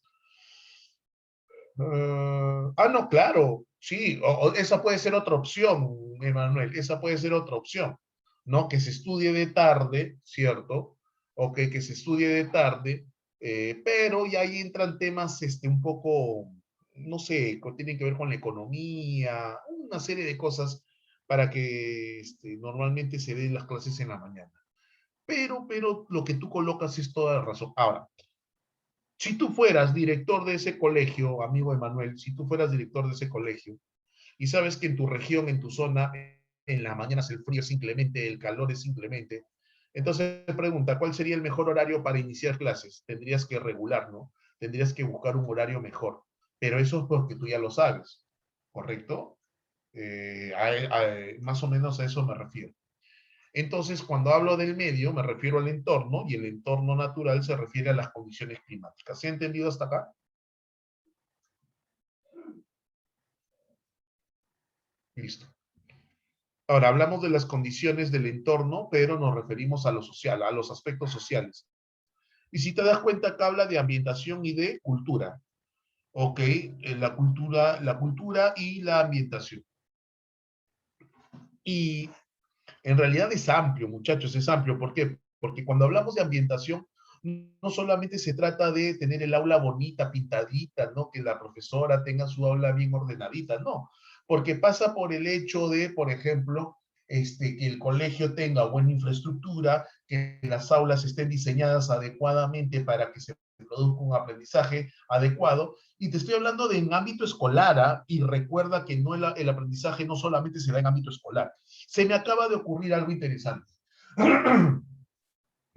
[SPEAKER 1] No, claro, sí, esa puede ser otra opción, Emanuel, esa puede ser otra opción, ¿no? Que se estudie de tarde, ¿cierto? Ok, que se estudie de tarde, pero ya ahí entran temas un poco, no sé, que tienen que ver con la economía, una serie de cosas para que normalmente se den las clases en la mañana. Pero lo que tú colocas es toda la razón. Ahora, si tú fueras director de ese colegio, amigo Emanuel, si tú fueras director de ese colegio, y sabes que en tu región, en tu zona, en las mañanas el frío es inclemente, el calor es inclemente, entonces pregunta, ¿cuál sería el mejor horario para iniciar clases? Tendrías que regular, ¿no? Tendrías que buscar un horario mejor. Pero eso es porque tú ya lo sabes, ¿correcto? Más o menos a eso me refiero. Entonces, cuando hablo del medio, me refiero al entorno, y el entorno natural se refiere a las condiciones climáticas. ¿Se ha entendido hasta acá? Listo. Ahora, hablamos de las condiciones del entorno, pero nos referimos a lo social, a los aspectos sociales. Y si te das cuenta, acá habla de ambientación y de cultura. ¿Ok? La cultura y la ambientación. Y en realidad es amplio, muchachos, es amplio. ¿Por qué? Porque cuando hablamos de ambientación, no solamente se trata de tener el aula bonita, pintadita, ¿no? Que la profesora tenga su aula bien ordenadita, no. Porque pasa por el hecho de, por ejemplo, que el colegio tenga buena infraestructura, que las aulas estén diseñadas adecuadamente para que se produzca un aprendizaje adecuado. Y te estoy hablando de en ámbito escolar, ¿ah? Y recuerda que no el aprendizaje no solamente se da en ámbito escolar. Se me acaba de ocurrir algo interesante.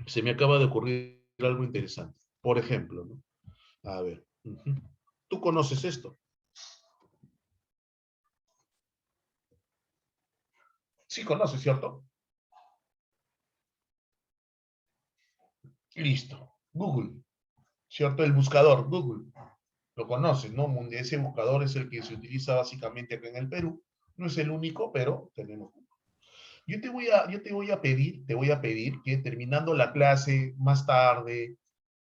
[SPEAKER 1] Se me acaba de ocurrir algo interesante. Por ejemplo, ¿no? A ver. ¿Tú conoces esto? Sí conoces, ¿cierto? Listo. Google, ¿cierto? El buscador, Google. Lo conoces, ¿no? Ese buscador es el que se utiliza básicamente acá en el Perú. No es el único, pero tenemos Google. Te voy a pedir que terminando la clase más tarde,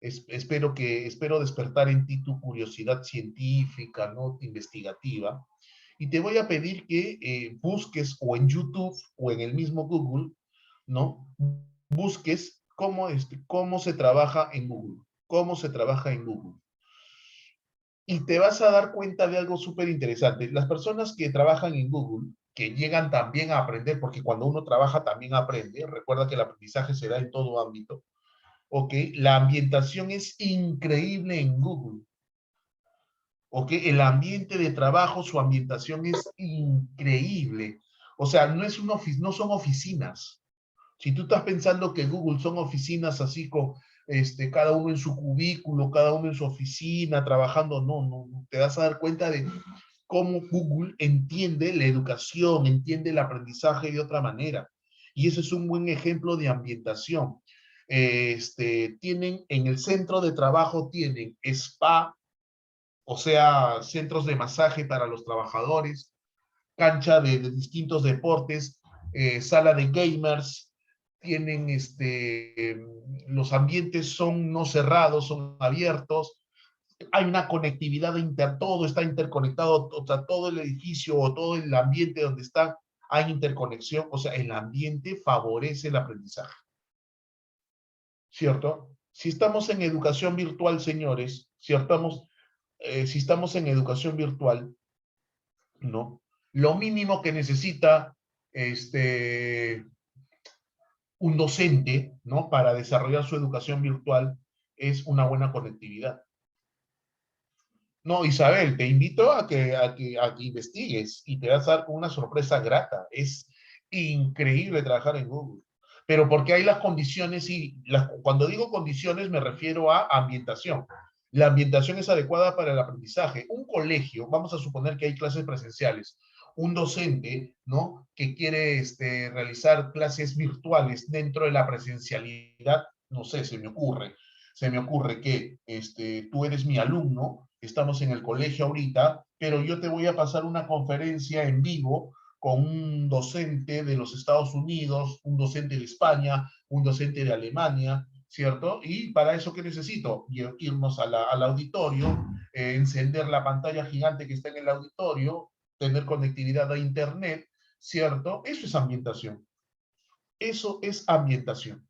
[SPEAKER 1] espero despertar en ti tu curiosidad científica, ¿no? Investigativa. Y te voy a pedir que busques o en YouTube o en el mismo Google, ¿no? Busques cómo se trabaja en Google. Cómo se trabaja en Google. Y te vas a dar cuenta de algo súper interesante. Las personas que trabajan en Google, que llegan también a aprender, porque cuando uno trabaja también aprende, recuerda que el aprendizaje se da en todo ámbito, ¿ok? La ambientación es increíble en Google, ¿ok? El ambiente de trabajo, su ambientación es increíble. O sea, no son oficinas. Si tú estás pensando que Google son oficinas así con cada uno en su cubículo, cada uno en su oficina, trabajando, no, te vas a dar cuenta de cómo Google entiende la educación, entiende el aprendizaje de otra manera. Y ese es un buen ejemplo de ambientación. Tienen en el centro de trabajo, tienen spa, o sea, centros de masaje para los trabajadores, cancha de distintos deportes, sala de gamers, tienen los ambientes son no cerrados, son abiertos, hay una conectividad todo está interconectado, o sea, todo el edificio o todo el ambiente donde está, hay interconexión, o sea, el ambiente favorece el aprendizaje, ¿cierto? Si estamos en educación virtual, señores, si estamos en educación virtual, ¿no? Lo mínimo que necesita un docente, ¿no? Para desarrollar su educación virtual es una buena conectividad. No, Isabel, te invito a que investigues y te vas a dar con una sorpresa grata. Es increíble trabajar en Google. Pero porque hay las condiciones cuando digo condiciones me refiero a ambientación. La ambientación es adecuada para el aprendizaje. Un colegio, vamos a suponer que hay clases presenciales, un docente, ¿no? Que quiere realizar clases virtuales dentro de la presencialidad, no sé, se me ocurre que tú eres mi alumno, estamos en el colegio ahorita, pero yo te voy a pasar una conferencia en vivo con un docente de los Estados Unidos, un docente de España, un docente de Alemania, ¿cierto? Y para eso, ¿qué necesito? Irnos al auditorio, encender la pantalla gigante que está en el auditorio, tener conectividad a Internet, ¿cierto? Eso es ambientación. Eso es ambientación.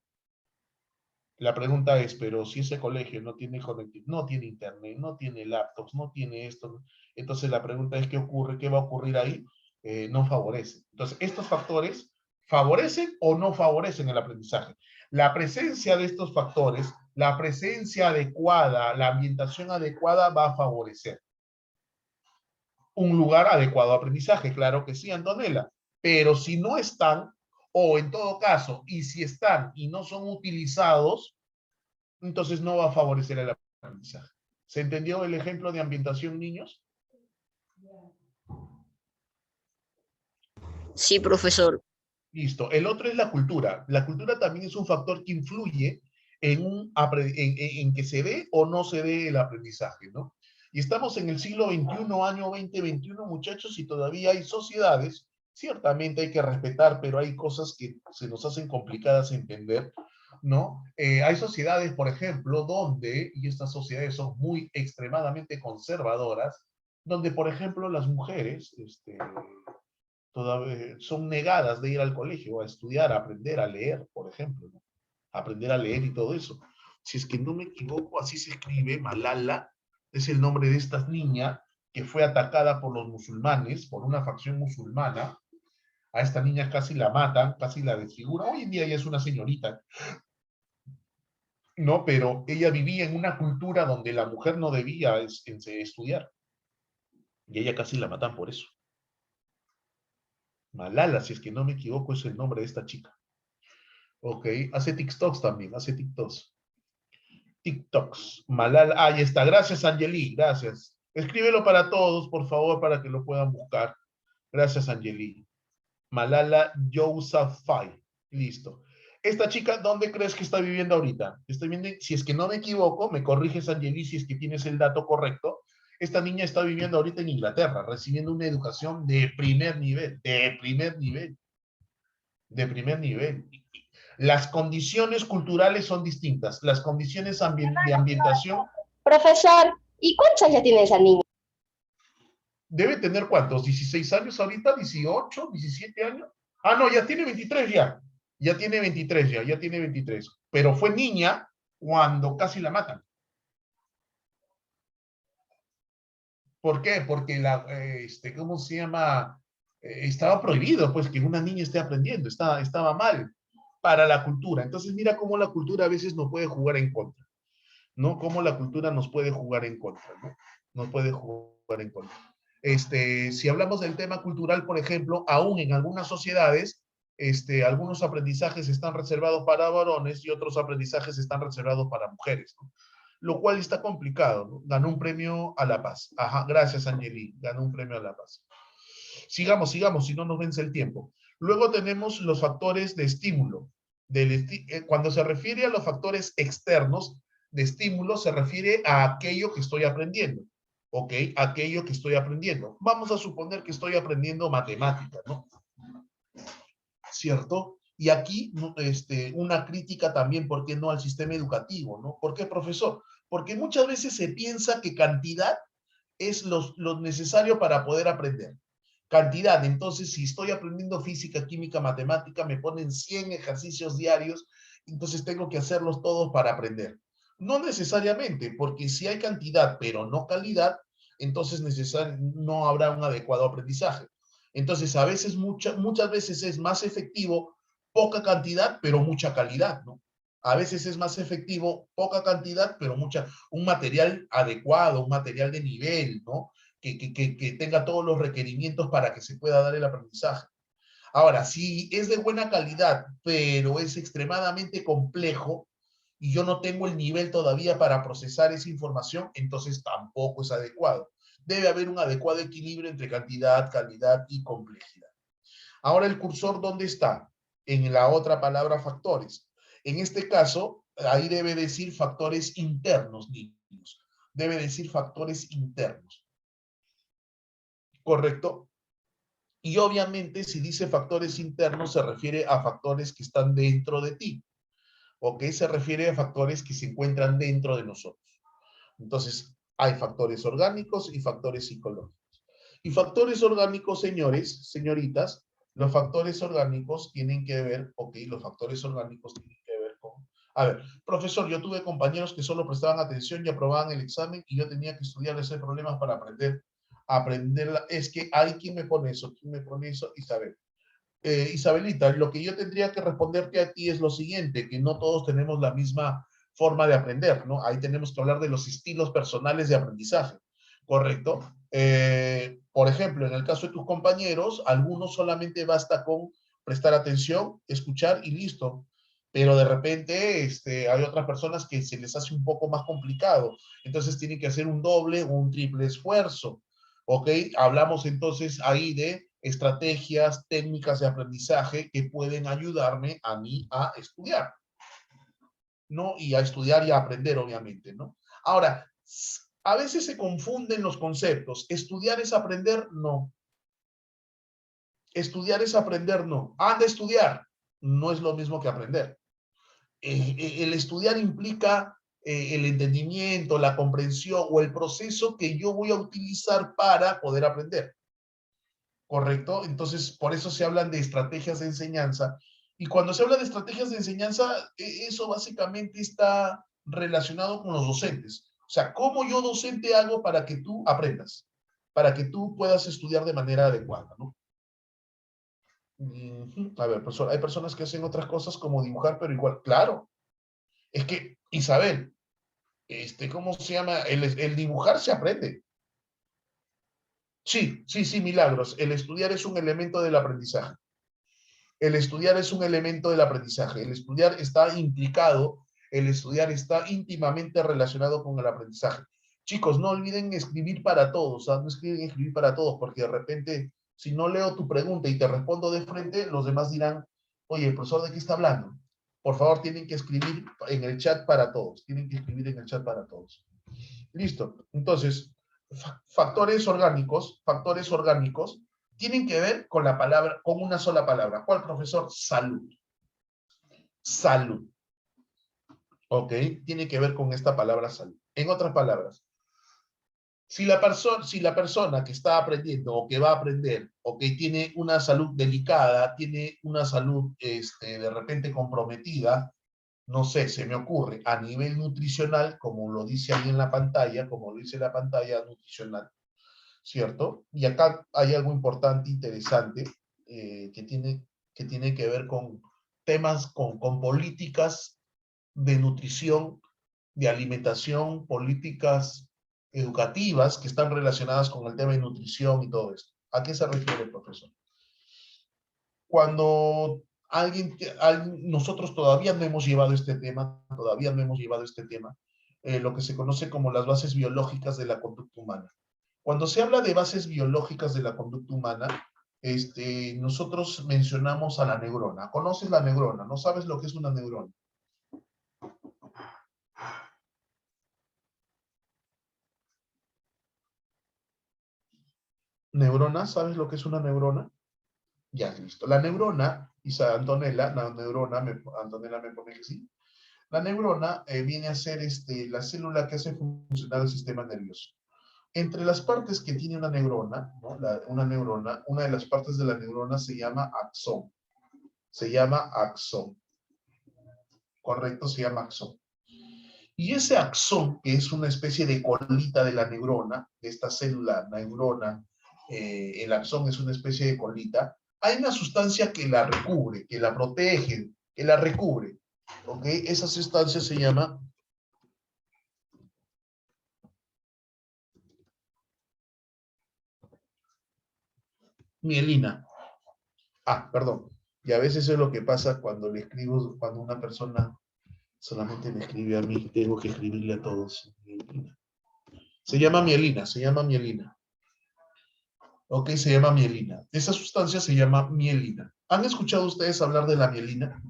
[SPEAKER 1] La pregunta es, pero si ese colegio no tiene conectividad, no tiene internet, no tiene laptops, no tiene esto, entonces la pregunta es, ¿qué ocurre? ¿Qué va a ocurrir ahí? No favorece. Entonces, estos factores favorecen o no favorecen el aprendizaje. La presencia de estos factores, la presencia adecuada, la ambientación adecuada va a favorecer un lugar adecuado a aprendizaje, claro que sí, Antonella, pero si no están, o en todo caso, y si están y no son utilizados, entonces no va a favorecer el aprendizaje. ¿Se entendió el ejemplo de ambientación, niños?
[SPEAKER 2] Sí, profesor.
[SPEAKER 1] Listo. El otro es la cultura. La cultura también es un factor que influye en que se dé o no se dé el aprendizaje, ¿no? Y estamos en el siglo XXI, año 2021, muchachos, y todavía hay sociedades, ciertamente hay que respetar, pero hay cosas que se nos hacen complicadas de entender, ¿no? Hay sociedades, por ejemplo, donde, y estas sociedades son muy extremadamente conservadoras, donde, por ejemplo, las mujeres, todavía son negadas de ir al colegio, a estudiar, a aprender a leer, por ejemplo, ¿no? Aprender a leer y todo eso. Si es que no me equivoco, así se escribe, Malala, es el nombre de esta niña que fue atacada por los musulmanes, por una facción musulmana. A esta niña casi la matan, casi la desfiguran. Hoy en día ella es una señorita, ¿no? Pero ella vivía en una cultura donde la mujer no debía estudiar. Y ella casi la matan por eso. Malala, si es que no me equivoco, es el nombre de esta chica. Ok, hace TikToks también, hace TikToks. TikToks. Malala, ahí está. Gracias, Angeli, gracias. Escríbelo para todos, por favor, para que lo puedan buscar. Gracias, Angeli. Malala Yousafzai. Listo. Esta chica, ¿dónde crees que está viviendo ahorita? Estoy viendo, si es que no me equivoco, me corriges, Angeli, si es que tienes el dato correcto. Esta niña está viviendo ahorita en Inglaterra, recibiendo una educación de primer nivel, de primer nivel, de primer nivel. Las condiciones culturales son distintas. Las condiciones de ambientación.
[SPEAKER 5] Profesor, ¿y cuántos años tiene esa niña?
[SPEAKER 1] Debe tener ¿cuántos? ¿16 años ahorita? ¿18? ¿17 años? Ah, no, ya tiene 23 ya. Ya tiene 23 ya, ya tiene 23. Pero fue niña cuando casi la matan. ¿Por qué? Porque ¿cómo se llama? Estaba prohibido, pues, que una niña esté aprendiendo. Estaba mal para la cultura. Entonces, mira cómo la cultura a veces nos puede jugar en contra, ¿no? Cómo la cultura nos puede jugar en contra, ¿no? Nos puede jugar en contra. Si hablamos del tema cultural, por ejemplo, aún en algunas sociedades, algunos aprendizajes están reservados para varones y otros aprendizajes están reservados para mujeres, ¿no? Lo cual está complicado, ¿no? Ganó un premio a la paz. Ajá, gracias, Angeli. Ganó un premio a la paz. Sigamos, si no nos vence el tiempo. Luego tenemos los factores de estímulo. Cuando se refiere a los factores externos de estímulo, se refiere a aquello que estoy aprendiendo. ¿Ok? Aquello que estoy aprendiendo. Vamos a suponer que estoy aprendiendo matemáticas, ¿no? ¿Cierto? Y aquí, una crítica también, ¿por qué no al sistema educativo, ¿no? ¿Por qué, profesor? Porque muchas veces se piensa que cantidad es lo necesario para poder aprender. Cantidad, entonces, si estoy aprendiendo física, química, matemática, me ponen 100 ejercicios diarios, entonces tengo que hacerlos todos para aprender. No necesariamente, porque si hay cantidad, pero no calidad, entonces no habrá un adecuado aprendizaje. Entonces, a veces, muchas veces es más efectivo poca cantidad, pero mucha calidad, ¿no? A veces es más efectivo poca cantidad, pero un material adecuado, un material de nivel, ¿no? Que tenga todos los requerimientos para que se pueda dar el aprendizaje. Ahora, si es de buena calidad, pero es extremadamente complejo, y yo no tengo el nivel todavía para procesar esa información, entonces tampoco es adecuado. Debe haber un adecuado equilibrio entre cantidad, calidad y complejidad. Ahora, el cursor, ¿dónde está? En la otra palabra, factores. En este caso, ahí debe decir factores internos, niños. Debe decir factores internos. ¿Correcto? Y obviamente, si dice factores internos, se refiere a factores que están dentro de ti. ¿Ok? Se refiere a factores que se encuentran dentro de nosotros. Entonces, hay factores orgánicos y factores psicológicos. Y factores orgánicos, señores, señoritas, los factores orgánicos tienen que ver, ok, los factores orgánicos tienen que ver con... A ver, profesor, yo tuve compañeros que solo prestaban atención y aprobaban el examen y yo tenía que estudiar ese problemas para aprender. Es que hay quien me pone eso, Isabel. Isabelita, lo que yo tendría que responderte a ti es lo siguiente, que no todos tenemos la misma forma de aprender, ¿no? Ahí tenemos que hablar de los estilos personales de aprendizaje, ¿correcto? Por ejemplo, en el caso de tus compañeros, algunos solamente basta con prestar atención, escuchar y listo. Pero de repente hay otras personas que se les hace un poco más complicado. Entonces tienen que hacer un doble o un triple esfuerzo. ¿Ok? Hablamos entonces ahí de estrategias, técnicas de aprendizaje que pueden ayudarme a mí a estudiar, ¿no? Y a estudiar y a aprender, obviamente, ¿no? Ahora, a veces se confunden los conceptos. ¿Estudiar es aprender? No. Estudiar es aprender, no. Anda a estudiar. No es lo mismo que aprender. El estudiar implica el entendimiento, la comprensión o el proceso que yo voy a utilizar para poder aprender. ¿Correcto? Entonces, por eso se hablan de estrategias de enseñanza. Y cuando se habla de estrategias de enseñanza, eso básicamente está relacionado con los docentes. O sea, ¿cómo yo docente hago para que tú aprendas? Para que tú puedas estudiar de manera adecuada, ¿no? A ver, hay personas que hacen otras cosas como dibujar, pero igual, claro. Es que, Isabel, ¿cómo se llama? El dibujar se aprende. Sí, sí, sí, Milagros. El estudiar es un elemento del aprendizaje. El estudiar es un elemento del aprendizaje. El estudiar está implicado, el estudiar está íntimamente relacionado con el aprendizaje. Chicos, no olviden escribir para todos, ¿sabes? No escriben escribir para todos, porque de repente, si no leo tu pregunta y te respondo de frente, los demás dirán, oye, el profesor, ¿de qué está hablando? Por favor, tienen que escribir en el chat para todos. Tienen que escribir en el chat para todos. Listo. Entonces, factores orgánicos tienen que ver con la palabra, con una sola palabra. ¿Cuál, profesor? Salud. Salud. ¿Ok? Tiene que ver con esta palabra salud. En otras palabras, si la persona que está aprendiendo o que va a aprender o que tiene una salud delicada, tiene una salud de repente comprometida, no sé, se me ocurre, a nivel nutricional, como lo dice ahí en la pantalla, como lo dice la pantalla nutricional, ¿cierto? Y acá hay algo importante, interesante, que tiene que ver con temas, con políticas de nutrición, de alimentación, políticas educativas que están relacionadas con el tema de nutrición y todo esto. ¿A qué se refiere el profesor? Cuando nosotros todavía no hemos llevado este tema, lo que se conoce como las bases biológicas de la conducta humana. Cuando se habla de bases biológicas de la conducta humana, nosotros mencionamos a la neurona. ¿Conoces la neurona? ¿No sabes lo que es una neurona? ¿Neurona? ¿Sabes lo que es una neurona? Ya, listo. La neurona, Antonella me pone que sí. La neurona viene a ser la célula que hace funcionar el sistema nervioso. Entre las partes que tiene una neurona, ¿no? Una de las partes de la neurona se llama axón. Se llama axón. Correcto, se llama axón. Y ese axón, que es una especie de colita de la neurona, de esta célula neurona, el axón es una especie de colita, hay una sustancia que la recubre, que la protege, que la recubre. ¿Ok? Esa sustancia se llama mielina. Ah, perdón. Y a veces es lo que pasa cuando le escribo, cuando una persona solamente me escribe a mí, tengo que escribirle a todos. Se llama mielina, se llama mielina. Ok, se llama mielina. Esa sustancia se llama mielina. ¿Han escuchado ustedes hablar de la mielina?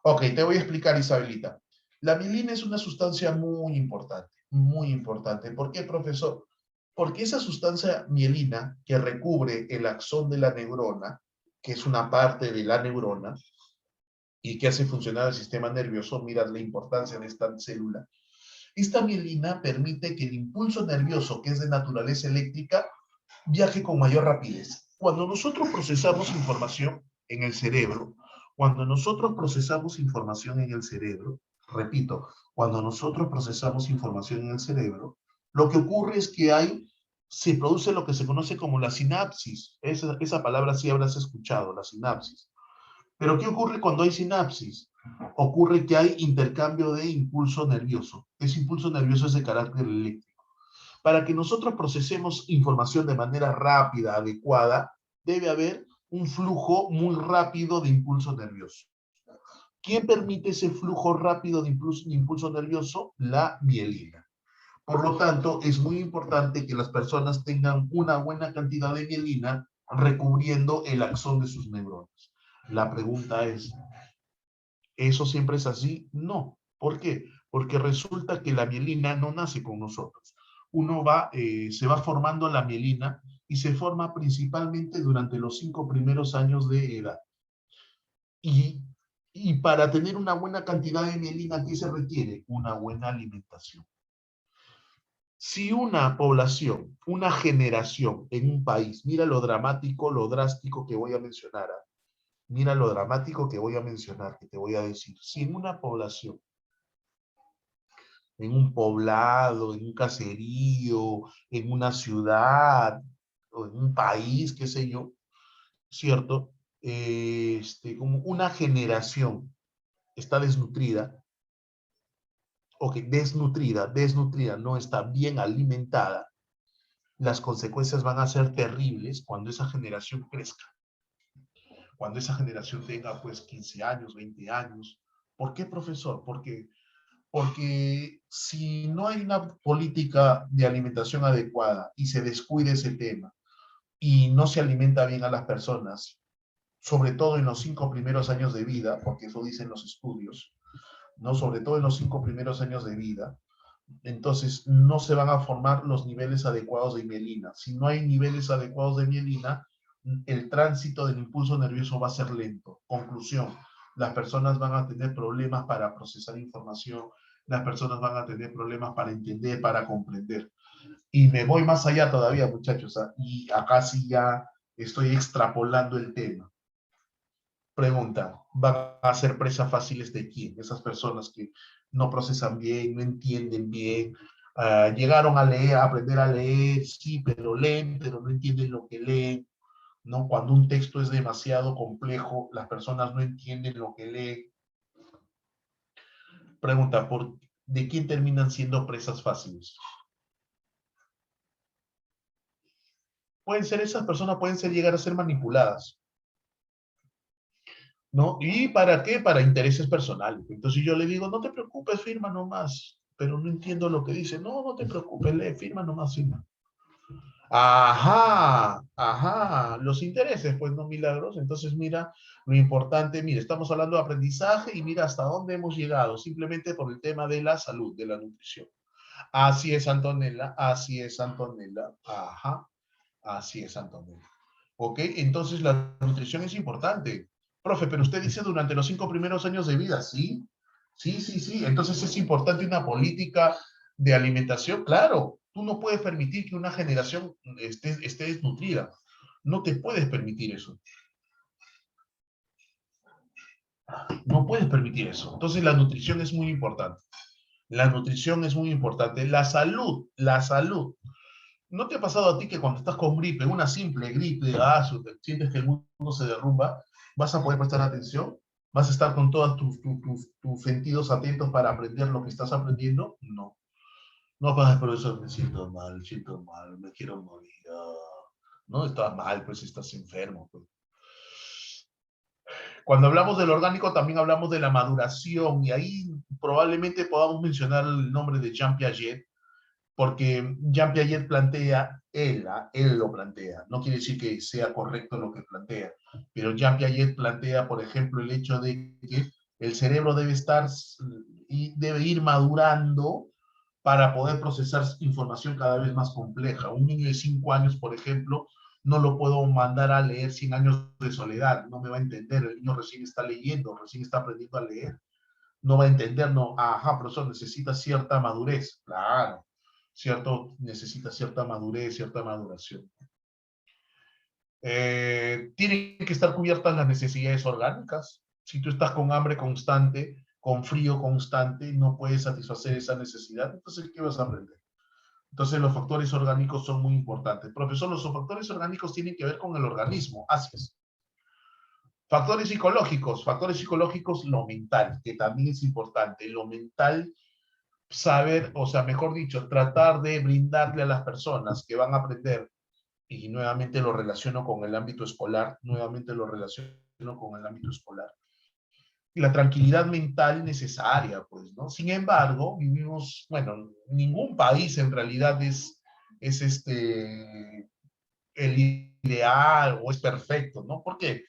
[SPEAKER 1] Ok, te voy a explicar, Isabelita. La mielina es una sustancia muy importante, muy importante. ¿Por qué, profesor? Porque esa sustancia mielina que recubre el axón de la neurona, que es una parte de la neurona, y que hace funcionar el sistema nervioso, mirad la importancia de esta célula. Esta mielina permite que el impulso nervioso, que es de naturaleza eléctrica, viaje con mayor rapidez. Cuando nosotros procesamos información en el cerebro, repito, cuando nosotros procesamos información en el cerebro, lo que ocurre es que se produce lo que se conoce como la sinapsis. Esa palabra sí habrás escuchado, la sinapsis. Pero ¿qué ocurre cuando hay sinapsis? Ocurre que hay intercambio de impulso nervioso. Ese impulso nervioso es de carácter eléctrico. Para que nosotros procesemos información de manera rápida, adecuada, debe haber un flujo muy rápido de impulso nervioso. ¿Quién permite ese flujo rápido de impulso nervioso? La mielina. Por lo tanto, es muy importante que las personas tengan una buena cantidad de mielina recubriendo el axón de sus neuronas. La pregunta es, ¿eso siempre es así? No. ¿Por qué? Porque resulta que la mielina no nace con nosotros. Se va formando la mielina y se forma principalmente durante los 5 primeros años de edad. Y, y para tener una buena cantidad de mielina, ¿qué se requiere? Una buena alimentación. Si una población, una generación en un país, mira lo dramático, lo drástico que voy a mencionar, mira lo dramático que voy a mencionar, que te voy a decir. Si en una población, en un poblado, en un caserío, en una ciudad, o en un país, qué sé yo, ¿cierto? Como una generación está desnutrida, o que desnutrida, no está bien alimentada, las consecuencias van a ser terribles cuando esa generación crezca. Cuando esa generación tenga pues 15 años, 20 años. ¿Por qué, profesor? Porque si no hay una política de alimentación adecuada y se descuida ese tema y no se alimenta bien a las personas, sobre todo en los 5 primeros años de vida, porque eso dicen los estudios, ¿no? Sobre todo en los 5 primeros años de vida, entonces no se van a formar los niveles adecuados de mielina. Si no hay niveles adecuados de mielina, el tránsito del impulso nervioso va a ser lento. Conclusión, las personas van a tener problemas para procesar información, las personas van a tener problemas para entender, para comprender. Y me voy más allá todavía, muchachos, y acá sí ya estoy extrapolando el tema. Pregunta, ¿van a ser presas fáciles de quién? Esas personas que no procesan bien, no entienden bien, llegaron a leer, a aprender a leer, sí, pero leen, pero no entienden lo que leen, ¿no? Cuando un texto es demasiado complejo, las personas no entienden lo que leen. Pregunta, ¿de quién terminan siendo presas fáciles? Esas personas pueden llegar a ser manipuladas, ¿no? ¿Y para qué? Para intereses personales. Entonces yo le digo, no te preocupes, firma nomás, pero no entiendo lo que dice. No, no te preocupes, lee, firma nomás, firma. Ajá, los intereses, pues no milagros. Entonces mira, lo importante, mira, estamos hablando de aprendizaje y mira hasta dónde hemos llegado, simplemente por el tema de la salud, de la nutrición. Así es, Antonella, ajá, así es, Antonella. ¿Ok? Entonces la nutrición es importante. Profe, pero usted dice durante los 5 primeros años de vida, ¿sí? Sí. Entonces es importante una política de alimentación. Claro, tú no puedes permitir que una generación esté desnutrida. No te puedes permitir eso. No puedes permitir eso. Entonces la nutrición es muy importante. La nutrición es muy importante. La salud. ¿No te ha pasado a ti que cuando estás con gripe, una simple gripe, sientes que el mundo se derrumba, vas a poder prestar atención? ¿Vas a estar con todos tus sentidos atentos para aprender lo que estás aprendiendo? No. No, profesor, me siento mal, me quiero morir. No, estás mal, pues estás enfermo. Pues. Cuando hablamos del orgánico, también hablamos de la maduración, y ahí probablemente podamos mencionar el nombre de Jean Piaget, porque Jean Piaget plantea, él lo plantea, no quiere decir que sea correcto lo que plantea, pero Jean Piaget plantea, por ejemplo, el hecho de que el cerebro debe ir madurando para poder procesar información cada vez más compleja. Un niño de 5 años, por ejemplo, no lo puedo mandar a leer 100 años de soledad, no me va a entender, el niño recién está leyendo, recién está aprendiendo a leer, no va a entender, no, profesor, necesita cierta madurez, claro, necesita cierta madurez, cierta maduración. Tienen que estar cubiertas las necesidades orgánicas. Si tú estás con hambre constante, con frío constante, no puedes satisfacer esa necesidad, entonces, ¿qué vas a aprender? Entonces, los factores orgánicos son muy importantes. Profesor, los factores orgánicos tienen que ver con el organismo, así es. Factores psicológicos, lo mental, que también es importante. Lo mental, saber, o sea, mejor dicho, tratar de brindarle a las personas que van a aprender, y nuevamente lo relaciono con el ámbito escolar, la tranquilidad mental necesaria, pues, ¿no? Sin embargo, vivimos, bueno, ningún país en realidad es el ideal o es perfecto, ¿no? ¿Por qué?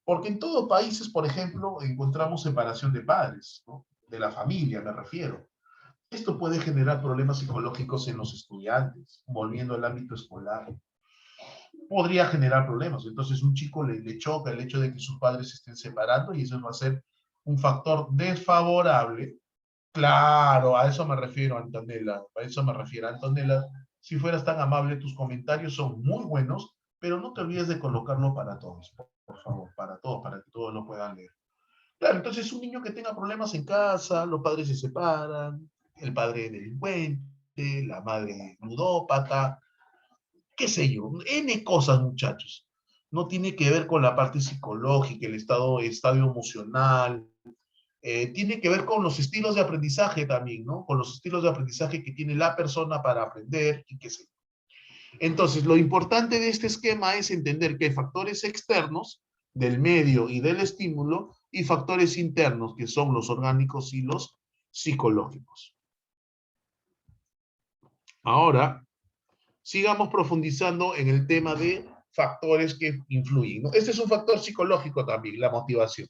[SPEAKER 1] Porque en todos países, por ejemplo, encontramos separación de padres, ¿no? De la familia, me refiero. Esto puede generar problemas psicológicos en los estudiantes, volviendo al ámbito escolar. Podría generar problemas. Entonces, un chico le choca el hecho de que sus padres se estén separando y eso va a ser un factor desfavorable. Claro, a eso me refiero, Antonella. A eso me refiero, Antonella. Si fueras tan amable, tus comentarios son muy buenos, pero no te olvides de colocarlo para todos, por favor, para todos, para que todos lo puedan leer. Claro, entonces un niño que tenga problemas en casa, los padres se separan, el padre delincuente, la madre ludópata, qué sé yo, N cosas, muchachos. No tiene que ver con la parte psicológica, el estado emocional, tiene que ver con los estilos de aprendizaje también, ¿no? Con los estilos de aprendizaje que tiene la persona para aprender y qué sé yo. Entonces, lo importante de este esquema es entender que hay factores externos del medio y del estímulo y factores internos, que son los orgánicos y los psicológicos. Ahora, sigamos profundizando en el tema de factores que influyen, ¿no? Este es un factor psicológico también, la motivación.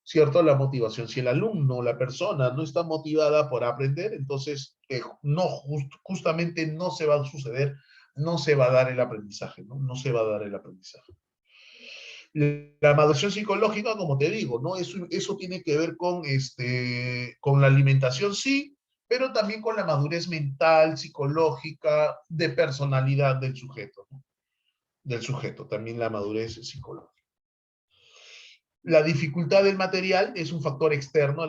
[SPEAKER 1] ¿Cierto? La motivación. Si el alumno, la persona, no está motivada por aprender, entonces justamente no se va a suceder, no se va a dar el aprendizaje, ¿no? No se va a dar el aprendizaje. La maduración psicológica, como te digo, ¿no? Eso tiene que ver con la alimentación, sí, pero también con la madurez mental, psicológica, de personalidad del sujeto, ¿no? Del sujeto, también la madurez psicológica. La dificultad del material es un factor externo.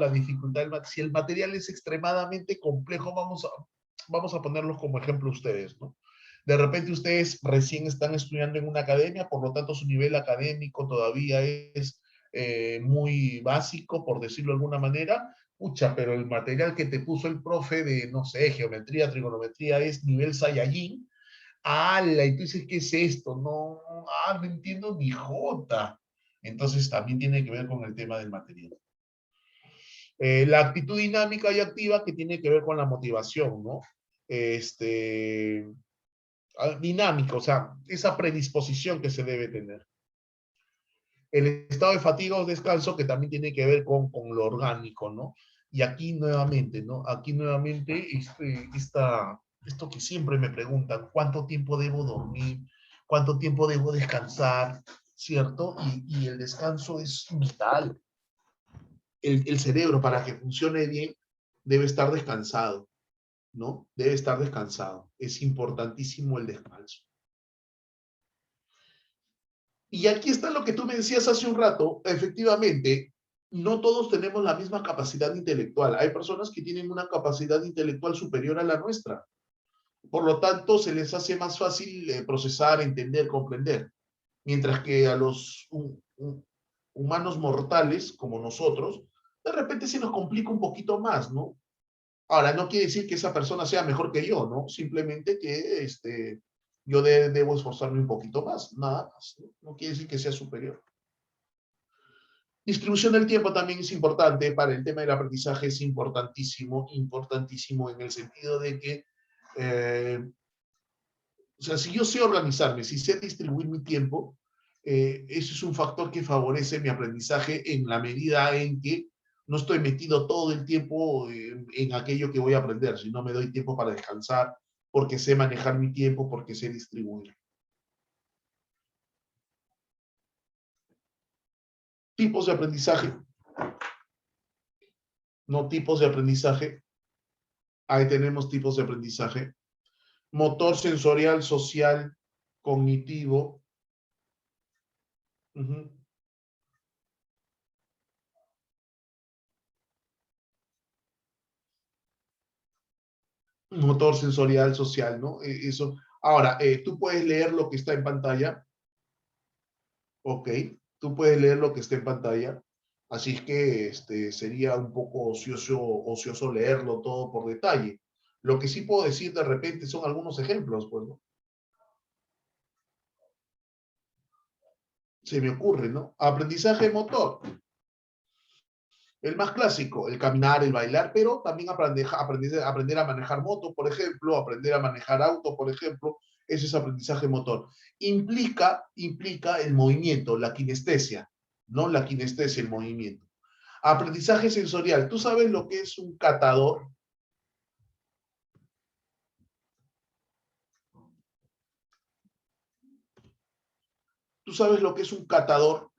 [SPEAKER 1] Si el material es extremadamente complejo, vamos a ponerlos como ejemplo ustedes, ¿no? De repente ustedes recién están estudiando en una academia, por lo tanto su nivel académico todavía es muy básico, por decirlo de alguna manera. Pucha, pero el material que te puso el profe de, no sé, geometría, trigonometría, es nivel Saiyajin. ¡Hala! Y tú dices, ¿qué es esto? No, no entiendo ni jota. Entonces también tiene que ver con el tema del material. La actitud dinámica y activa que tiene que ver con la motivación, ¿no? Dinámica, o sea, esa predisposición que se debe tener. El estado de fatiga o descanso que también tiene que ver con lo orgánico, ¿no? Y aquí nuevamente, ¿no? Aquí nuevamente esto que siempre me preguntan, ¿cuánto tiempo debo dormir? ¿Cuánto tiempo debo descansar? ¿Cierto? Y el descanso es vital. El cerebro, para que funcione bien, debe estar descansado, ¿no? Debe estar descansado. Es importantísimo el descanso. Y aquí está lo que tú me decías hace un rato. Efectivamente, no todos tenemos la misma capacidad intelectual. Hay personas que tienen una capacidad intelectual superior a la nuestra. Por lo tanto, se les hace más fácil procesar, entender, comprender. Mientras que a los humanos mortales, como nosotros, de repente se nos complica un poquito más, ¿no? Ahora, no quiere decir que esa persona sea mejor que yo, ¿no? Simplemente que yo debo esforzarme un poquito más, nada más, ¿no? No quiere decir que sea superior. Distribución del tiempo también es importante para el tema del aprendizaje, es importantísimo, importantísimo en el sentido de que, o sea, si yo sé organizarme, si sé distribuir mi tiempo, eso es un factor que favorece mi aprendizaje en la medida en que no estoy metido todo el tiempo en aquello que voy a aprender, sino me doy tiempo para descansar, porque sé manejar mi tiempo, porque sé distribuir. Tipos de aprendizaje. No tipos de aprendizaje. Ahí tenemos tipos de aprendizaje. Motor, sensorial, social, cognitivo. Motor, sensorial, social, ¿no? Eso. Ahora, tú puedes leer lo que está en pantalla. Ok, tú puedes leer lo que está en pantalla. Así es que sería un poco ocioso leerlo todo por detalle. Lo que sí puedo decir de repente son algunos ejemplos, pues, ¿no? Se me ocurre, ¿no? Aprendizaje motor. El más clásico, el caminar, el bailar, pero también aprender a manejar moto, por ejemplo, aprender a manejar auto, por ejemplo, ese es aprendizaje motor. Implica el movimiento, la kinestesia, ¿no? La kinestesia, el movimiento. Aprendizaje sensorial. ¿Tú sabes lo que es un catador? ¿Tú sabes lo que es un catador?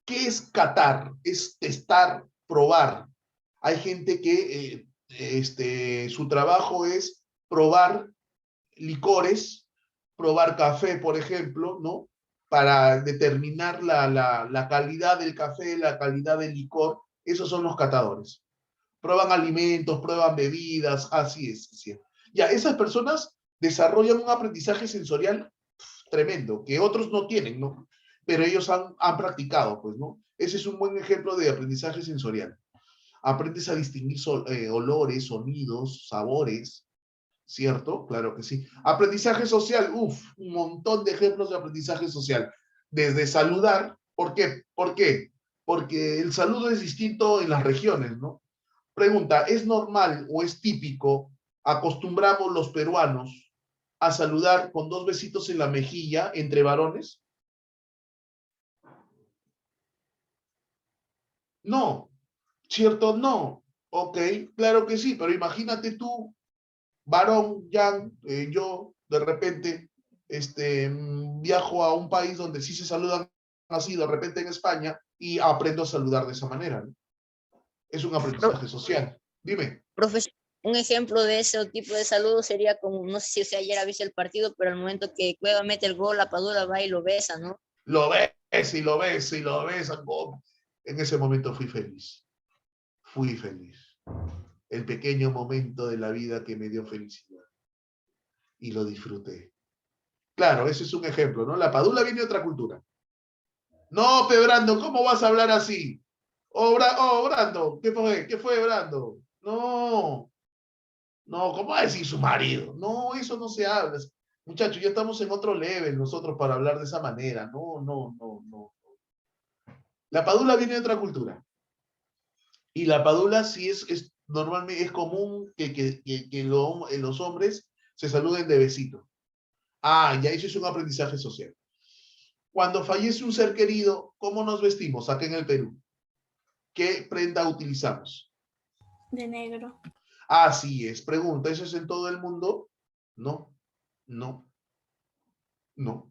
[SPEAKER 1] ¿Qué es catar? Es testar, probar. Hay gente que su trabajo es probar licores, probar café, por ejemplo, ¿no? Para determinar la calidad del café, la calidad del licor. Esos son los catadores. Prueban alimentos, prueban bebidas, así es. Así es. Ya, esas personas desarrollan un aprendizaje sensorial tremendo, que otros no tienen, ¿no? Pero ellos han practicado, pues, ¿no? Ese es un buen ejemplo de aprendizaje sensorial. Aprendes a distinguir olores, sonidos, sabores, ¿cierto? Claro que sí. Aprendizaje social, un montón de ejemplos de aprendizaje social. Desde saludar, ¿por qué? ¿Por qué? Porque el saludo es distinto en las regiones, ¿no? Pregunta, ¿es normal o es típico, acostumbramos los peruanos a saludar con 2 besitos en la mejilla entre varones? No, ¿cierto? No. Ok, claro que sí, pero imagínate tú, varón, Jan, yo, de repente, viajo a un país donde sí se saludan así, de repente en España, y aprendo a saludar de esa manera, ¿no? Es un
[SPEAKER 2] Pro-
[SPEAKER 1] aprendizaje social. Dime.
[SPEAKER 2] Profesor, un ejemplo de ese tipo de saludo sería como, no sé si usted ayer ha visto el partido, pero al momento que Cueva mete el gol, la Padula va y lo besa, ¿no?
[SPEAKER 1] Lo ves y lo ves y lo ves. En ese momento fui feliz. Fui feliz. El pequeño momento de la vida que me dio felicidad. Y lo disfruté. Claro, ese es un ejemplo, ¿no? La Padula viene de otra cultura. No, Brando, ¿cómo vas a hablar así? Brando, ¿qué fue? ¿Qué fue, Brando? No, no, ¿cómo va a decir su marido? No, eso no se habla. Muchachos, ya estamos en otro level nosotros para hablar de esa manera. No, no, no, no. La Padula viene de otra cultura. Y la Padula sí normalmente es común que los hombres se saluden de besito. Ah, ya eso es un aprendizaje social. Cuando fallece un ser querido, ¿cómo nos vestimos acá en el Perú? ¿Qué prenda utilizamos?
[SPEAKER 4] De negro.
[SPEAKER 1] Así es. Pregunta, ¿eso es en todo el mundo? No, no, no.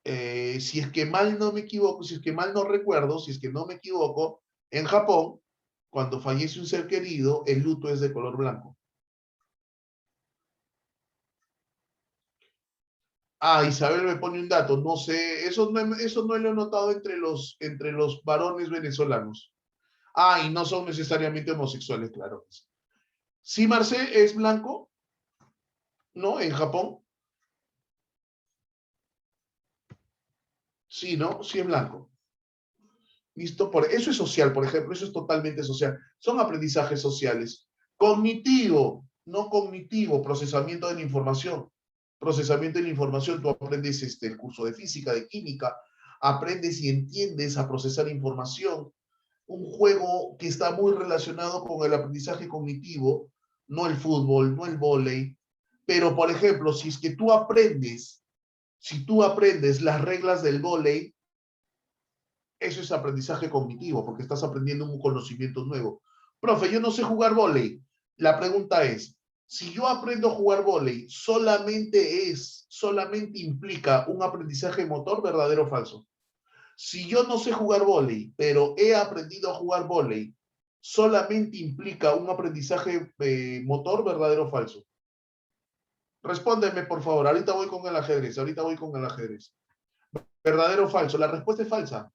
[SPEAKER 1] Si es que mal no me equivoco, si es que mal no recuerdo, si es que no me equivoco, en Japón, cuando fallece un ser querido, el luto es de color blanco. Ah, Isabel me pone un dato, no sé, eso no lo he notado entre los varones venezolanos. Ah, y no son necesariamente homosexuales, claro. Sí, Marcé, es blanco, ¿no? En Japón. Sí, ¿no? Sí es blanco. ¿Listo? Eso es social, por ejemplo, eso es totalmente social. Son aprendizajes sociales. Cognitivo, no cognitivo, procesamiento de la información. Procesamiento de la información, tú aprendes el curso de física, de química, aprendes y entiendes a procesar información. Un juego que está muy relacionado con el aprendizaje cognitivo, no el fútbol, no el vóley, pero por ejemplo, si tú aprendes las reglas del vóley, eso es aprendizaje cognitivo, porque estás aprendiendo un conocimiento nuevo. Profe, yo no sé jugar vóley. La pregunta es, si yo aprendo a jugar vóley, solamente implica un aprendizaje motor, ¿verdadero o falso? Si yo no sé jugar vóley, pero he aprendido a jugar vóley, solamente implica un aprendizaje motor, ¿verdadero o falso? Respóndeme, por favor. Ahorita voy con el ajedrez. ¿Verdadero o falso? La respuesta es falsa.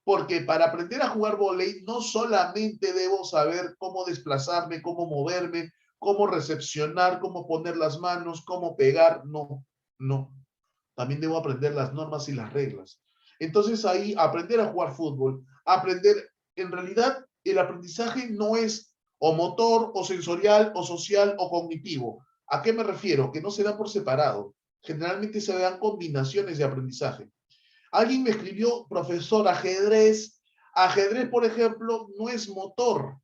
[SPEAKER 1] Porque para aprender a jugar vóley no solamente debo saber cómo desplazarme, cómo moverme, cómo recepcionar, cómo poner las manos, cómo pegar. No, no. También debo aprender las normas y las reglas. Entonces ahí aprender a jugar fútbol, en realidad el aprendizaje no es o motor, o sensorial, o social, o cognitivo. ¿A qué me refiero? Que no se dan por separado. Generalmente se dan combinaciones de aprendizaje. Alguien me escribió, profesor, ajedrez. Ajedrez, por ejemplo, no es motor.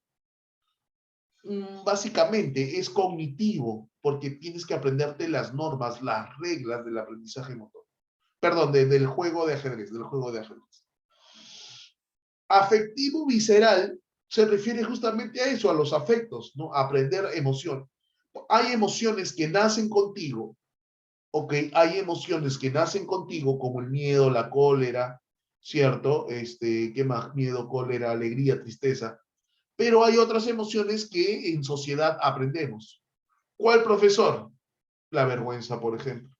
[SPEAKER 1] Básicamente es cognitivo, porque tienes que aprenderte las normas, las reglas del aprendizaje motor. Perdón, del juego de ajedrez, del juego de ajedrez. Afectivo visceral se refiere justamente a eso, a los afectos, ¿no? A aprender emoción. Hay emociones que nacen contigo, ¿ok? Hay emociones que nacen contigo, como el miedo, la cólera, ¿cierto? ¿Qué más? Miedo, cólera, alegría, tristeza. Pero hay otras emociones que en sociedad aprendemos. ¿Cuál, profesor? La vergüenza, por ejemplo.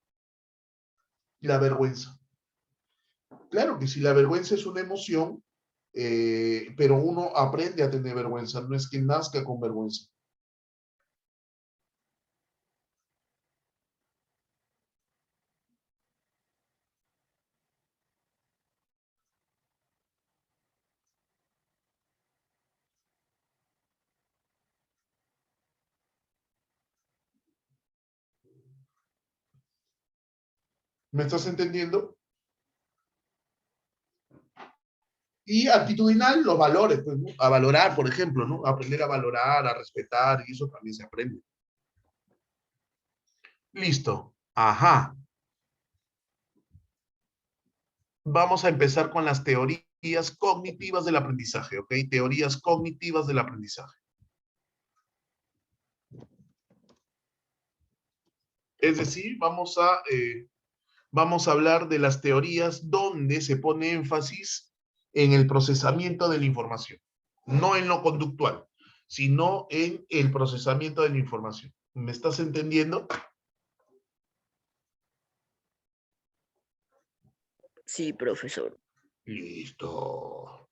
[SPEAKER 1] La vergüenza. Claro que sí, la vergüenza es una emoción, pero uno aprende a tener vergüenza, no es que nazca con vergüenza. ¿Me estás entendiendo? Y actitudinal, los valores, pues, ¿no? A valorar, por ejemplo, ¿no? Aprender a valorar, a respetar, y eso también se aprende. Listo. Ajá. Vamos a empezar con las teorías cognitivas del aprendizaje, ¿ok? Teorías cognitivas del aprendizaje. Es decir, vamos a hablar de las teorías donde se pone énfasis en el procesamiento de la información, no en lo conductual, sino en el procesamiento de la información. ¿Me estás entendiendo?
[SPEAKER 2] Sí, profesor.
[SPEAKER 1] Listo.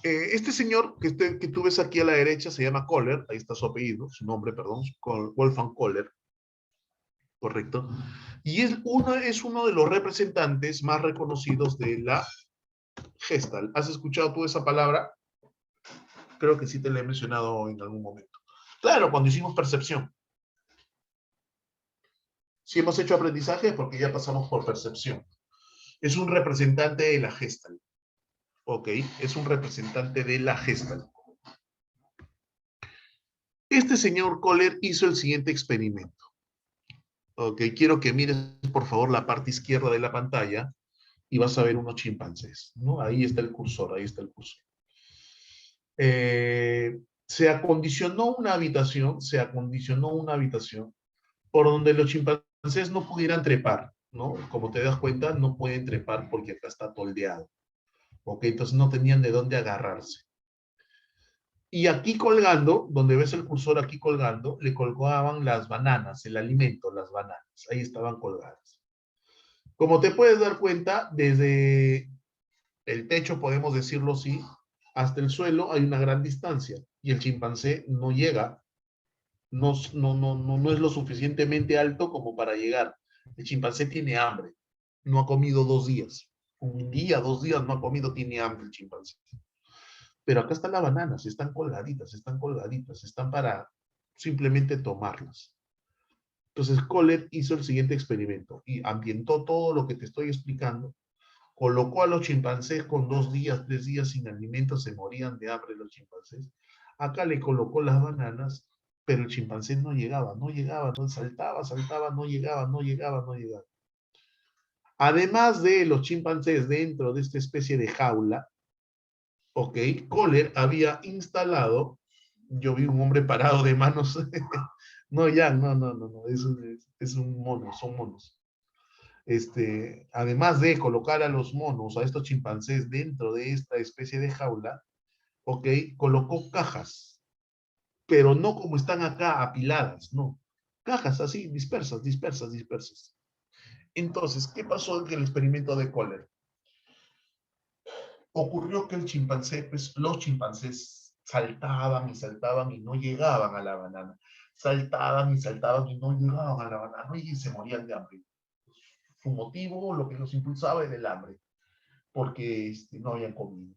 [SPEAKER 1] Este señor que tú ves aquí a la derecha se llama Kohler, ahí está su apellido, su nombre, perdón, Wolfgang Kohler, correcto. Y es uno de los representantes más reconocidos de la Gestalt. ¿Has escuchado tú esa palabra? Creo que sí te la he mencionado en algún momento. Claro, cuando hicimos percepción. Si hemos hecho aprendizaje es porque ya pasamos por percepción. Es un representante de la Gestalt. ¿Ok? Es un representante de la Gestalt. Este señor Kohler hizo el siguiente experimento. Ok, quiero que mires por favor la parte izquierda de la pantalla y vas a ver unos chimpancés, ¿no? Ahí está el cursor, ahí está el cursor. Se acondicionó una habitación por donde los chimpancés no pudieran trepar, ¿no? Como te das cuenta, no pueden trepar porque acá está toldeado, ¿ok? Entonces no tenían de dónde agarrarse. Y aquí colgando, donde ves el cursor aquí colgando, le colgaban las bananas, el alimento, las bananas. Ahí estaban colgadas. Como te puedes dar cuenta, desde el techo, podemos decirlo así, hasta el suelo hay una gran distancia y el chimpancé no llega, no es lo suficientemente alto como para llegar. El chimpancé tiene hambre, no ha comido 2 días. Un día, 2 días no ha comido, tiene hambre el chimpancé. Pero acá están las bananas, están colgaditas, están para simplemente tomarlas. Entonces Kohler hizo el siguiente experimento y ambientó todo lo que te estoy explicando. Colocó a los chimpancés con 2 días, 3 días sin alimentos, se morían de hambre los chimpancés. Acá le colocó las bananas, pero el chimpancé no llegaba, no saltaba, no llegaba, no llegaba, no llegaba. Además de los chimpancés dentro de esta especie de jaula, ok, Kohler había instalado, yo vi un hombre parado de manos, no, ya, no, es un mono, son monos. Además de colocar a los monos, a estos chimpancés dentro de esta especie de jaula, ok, colocó cajas, pero no como están acá apiladas, no, cajas así, dispersas. Entonces, ¿qué pasó en el experimento de Kohler? Ocurrió que el chimpancé, pues los chimpancés saltaban y no llegaban a la banana, saltaban y no llegaban a la banana y se morían de hambre. Su motivo, lo que los impulsaba era el hambre, porque no habían comido.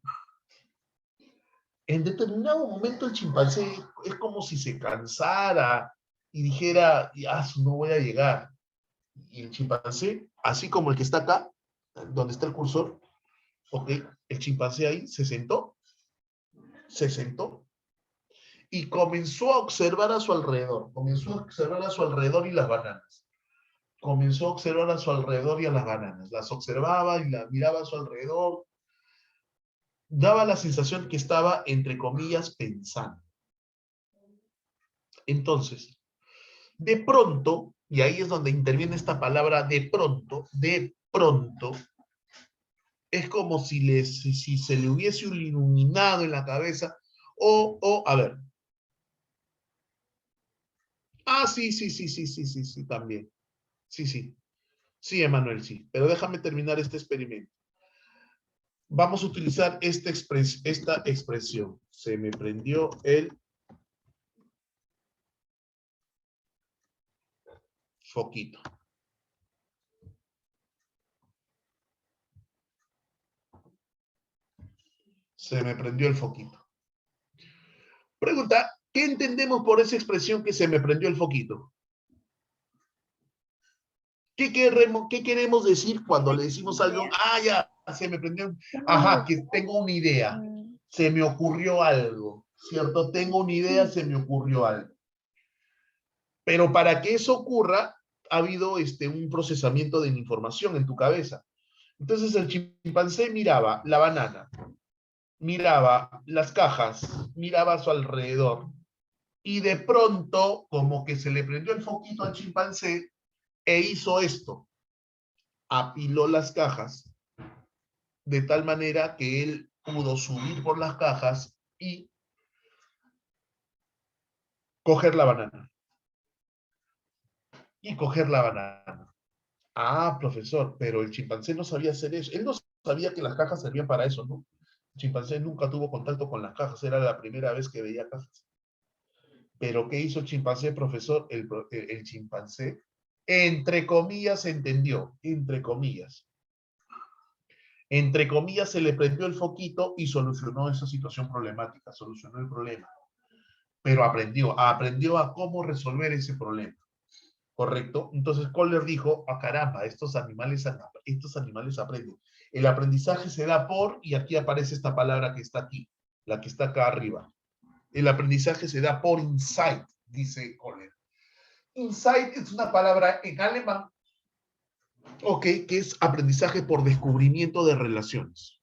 [SPEAKER 1] En determinado momento el chimpancé es como si se cansara, y dijera, ya, no voy a llegar. Y el chimpancé, así como el que está acá, donde está el cursor, ok, el chimpancé ahí se sentó y comenzó a observar a su alrededor, comenzó a observar a su alrededor y las bananas. Comenzó a observar a su alrededor y a las bananas. Las observaba y las miraba a su alrededor. Daba la sensación que estaba, entre comillas, pensando. Entonces, de pronto, y ahí es donde interviene esta palabra de pronto, es como si se le hubiese iluminado en la cabeza, a ver. Ah, sí, también. Sí, Emanuel, sí. Pero déjame terminar este experimento. Vamos a utilizar esta expresión. Se me prendió el foquito. Se me prendió el foquito. Pregunta, ¿qué entendemos por esa expresión que se me prendió el foquito? ¿Qué queremos decir cuando le decimos algo? Ah, ya, se me prendió. Ajá, que tengo una idea. Se me ocurrió algo, ¿cierto? Tengo una idea, se me ocurrió algo. Pero para que eso ocurra, ha habido un procesamiento de información en tu cabeza. Entonces el chimpancé miraba la banana, miraba las cajas, miraba a su alrededor. Y de pronto, como que se le prendió el foquito al chimpancé e hizo esto. Apiló las cajas de tal manera que él pudo subir por las cajas y coger la banana. Ah, profesor, pero el chimpancé no sabía hacer eso. Él no sabía que las cajas servían para eso, ¿no? El chimpancé nunca tuvo contacto con las cajas, era la primera vez que veía cajas. Pero ¿qué hizo el chimpancé, profesor? El chimpancé, entre comillas, entendió, entre comillas. Entre comillas, se le prendió el foquito y solucionó esa situación problemática, solucionó el problema. Pero aprendió a cómo resolver ese problema. ¿Correcto? Entonces Kohler dijo, caramba, estos animales aprenden. El aprendizaje se da por, y aquí aparece esta palabra que está aquí, la que está acá arriba. El aprendizaje se da por insight, dice Kohler. Insight es una palabra en alemán, ok, que es aprendizaje por descubrimiento de relaciones.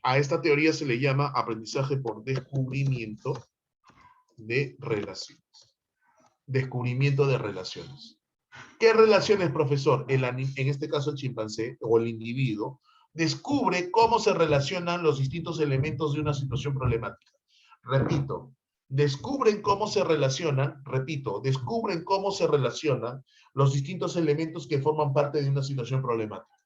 [SPEAKER 1] A esta teoría se le llama aprendizaje por descubrimiento de relaciones. Descubrimiento de relaciones. ¿Qué relaciones, profesor? En este caso el chimpancé o el individuo descubre cómo se relacionan los distintos elementos de una situación problemática. Repito, descubren cómo se relacionan los distintos elementos que forman parte de una situación problemática.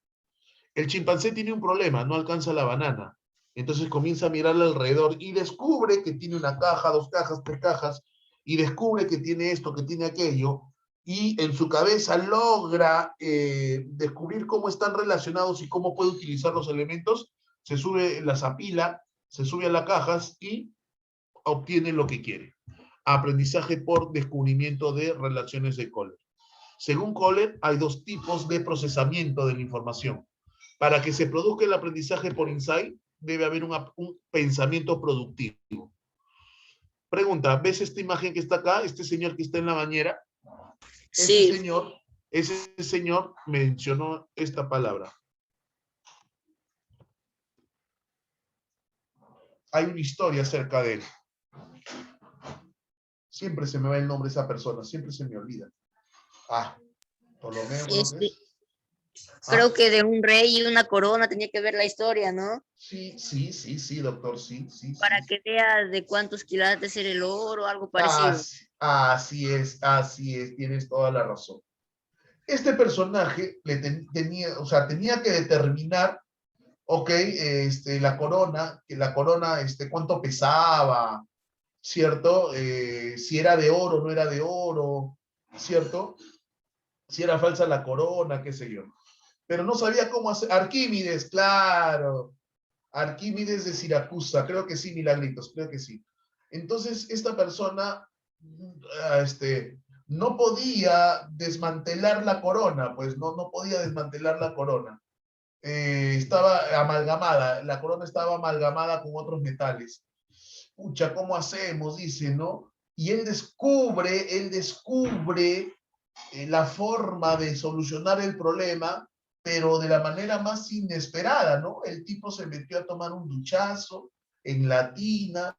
[SPEAKER 1] El chimpancé tiene un problema, no alcanza la banana. Entonces comienza a mirarle alrededor y descubre que tiene una caja, 2 cajas, 3 cajas, y descubre que tiene esto, que tiene aquello, y en su cabeza logra descubrir cómo están relacionados y cómo puede utilizar los elementos, se sube, las apila, se sube a las cajas y obtiene lo que quiere. Aprendizaje por descubrimiento de relaciones de Kohler. Según Kohler, hay 2 tipos de procesamiento de la información. Para que se produzca el aprendizaje por insight, debe haber un pensamiento productivo. Pregunta, ¿ves esta imagen que está acá? Este señor que está en la bañera.
[SPEAKER 2] Sí.
[SPEAKER 1] Ese señor mencionó esta palabra. Hay una historia acerca de él. Siempre se me va el nombre de esa persona, siempre se me olvida. Ptolomeo,
[SPEAKER 2] Creo que de un rey y una corona tenía que ver la historia, ¿no?
[SPEAKER 1] Sí, doctor, sí.
[SPEAKER 2] Para que veas de cuántos quilates era el oro, algo parecido.
[SPEAKER 1] Así es, tienes toda la razón. Este personaje tenía que determinar, la corona, cuánto pesaba, ¿cierto? Si era de oro o no era de oro, ¿cierto? Si era falsa la corona, qué sé yo. Pero no sabía cómo hacer. Arquímedes, claro. Arquímedes de Siracusa, creo que sí, Milagritos, creo que sí. Entonces, esta persona no podía desmantelar la corona, pues no podía desmantelar la corona. Estaba amalgamada, la corona estaba amalgamada con otros metales. Pucha, ¿cómo hacemos? Dice, ¿no? Y él descubre la forma de solucionar el problema, pero de la manera más inesperada, ¿no? El tipo se metió a tomar un duchazo en la tina,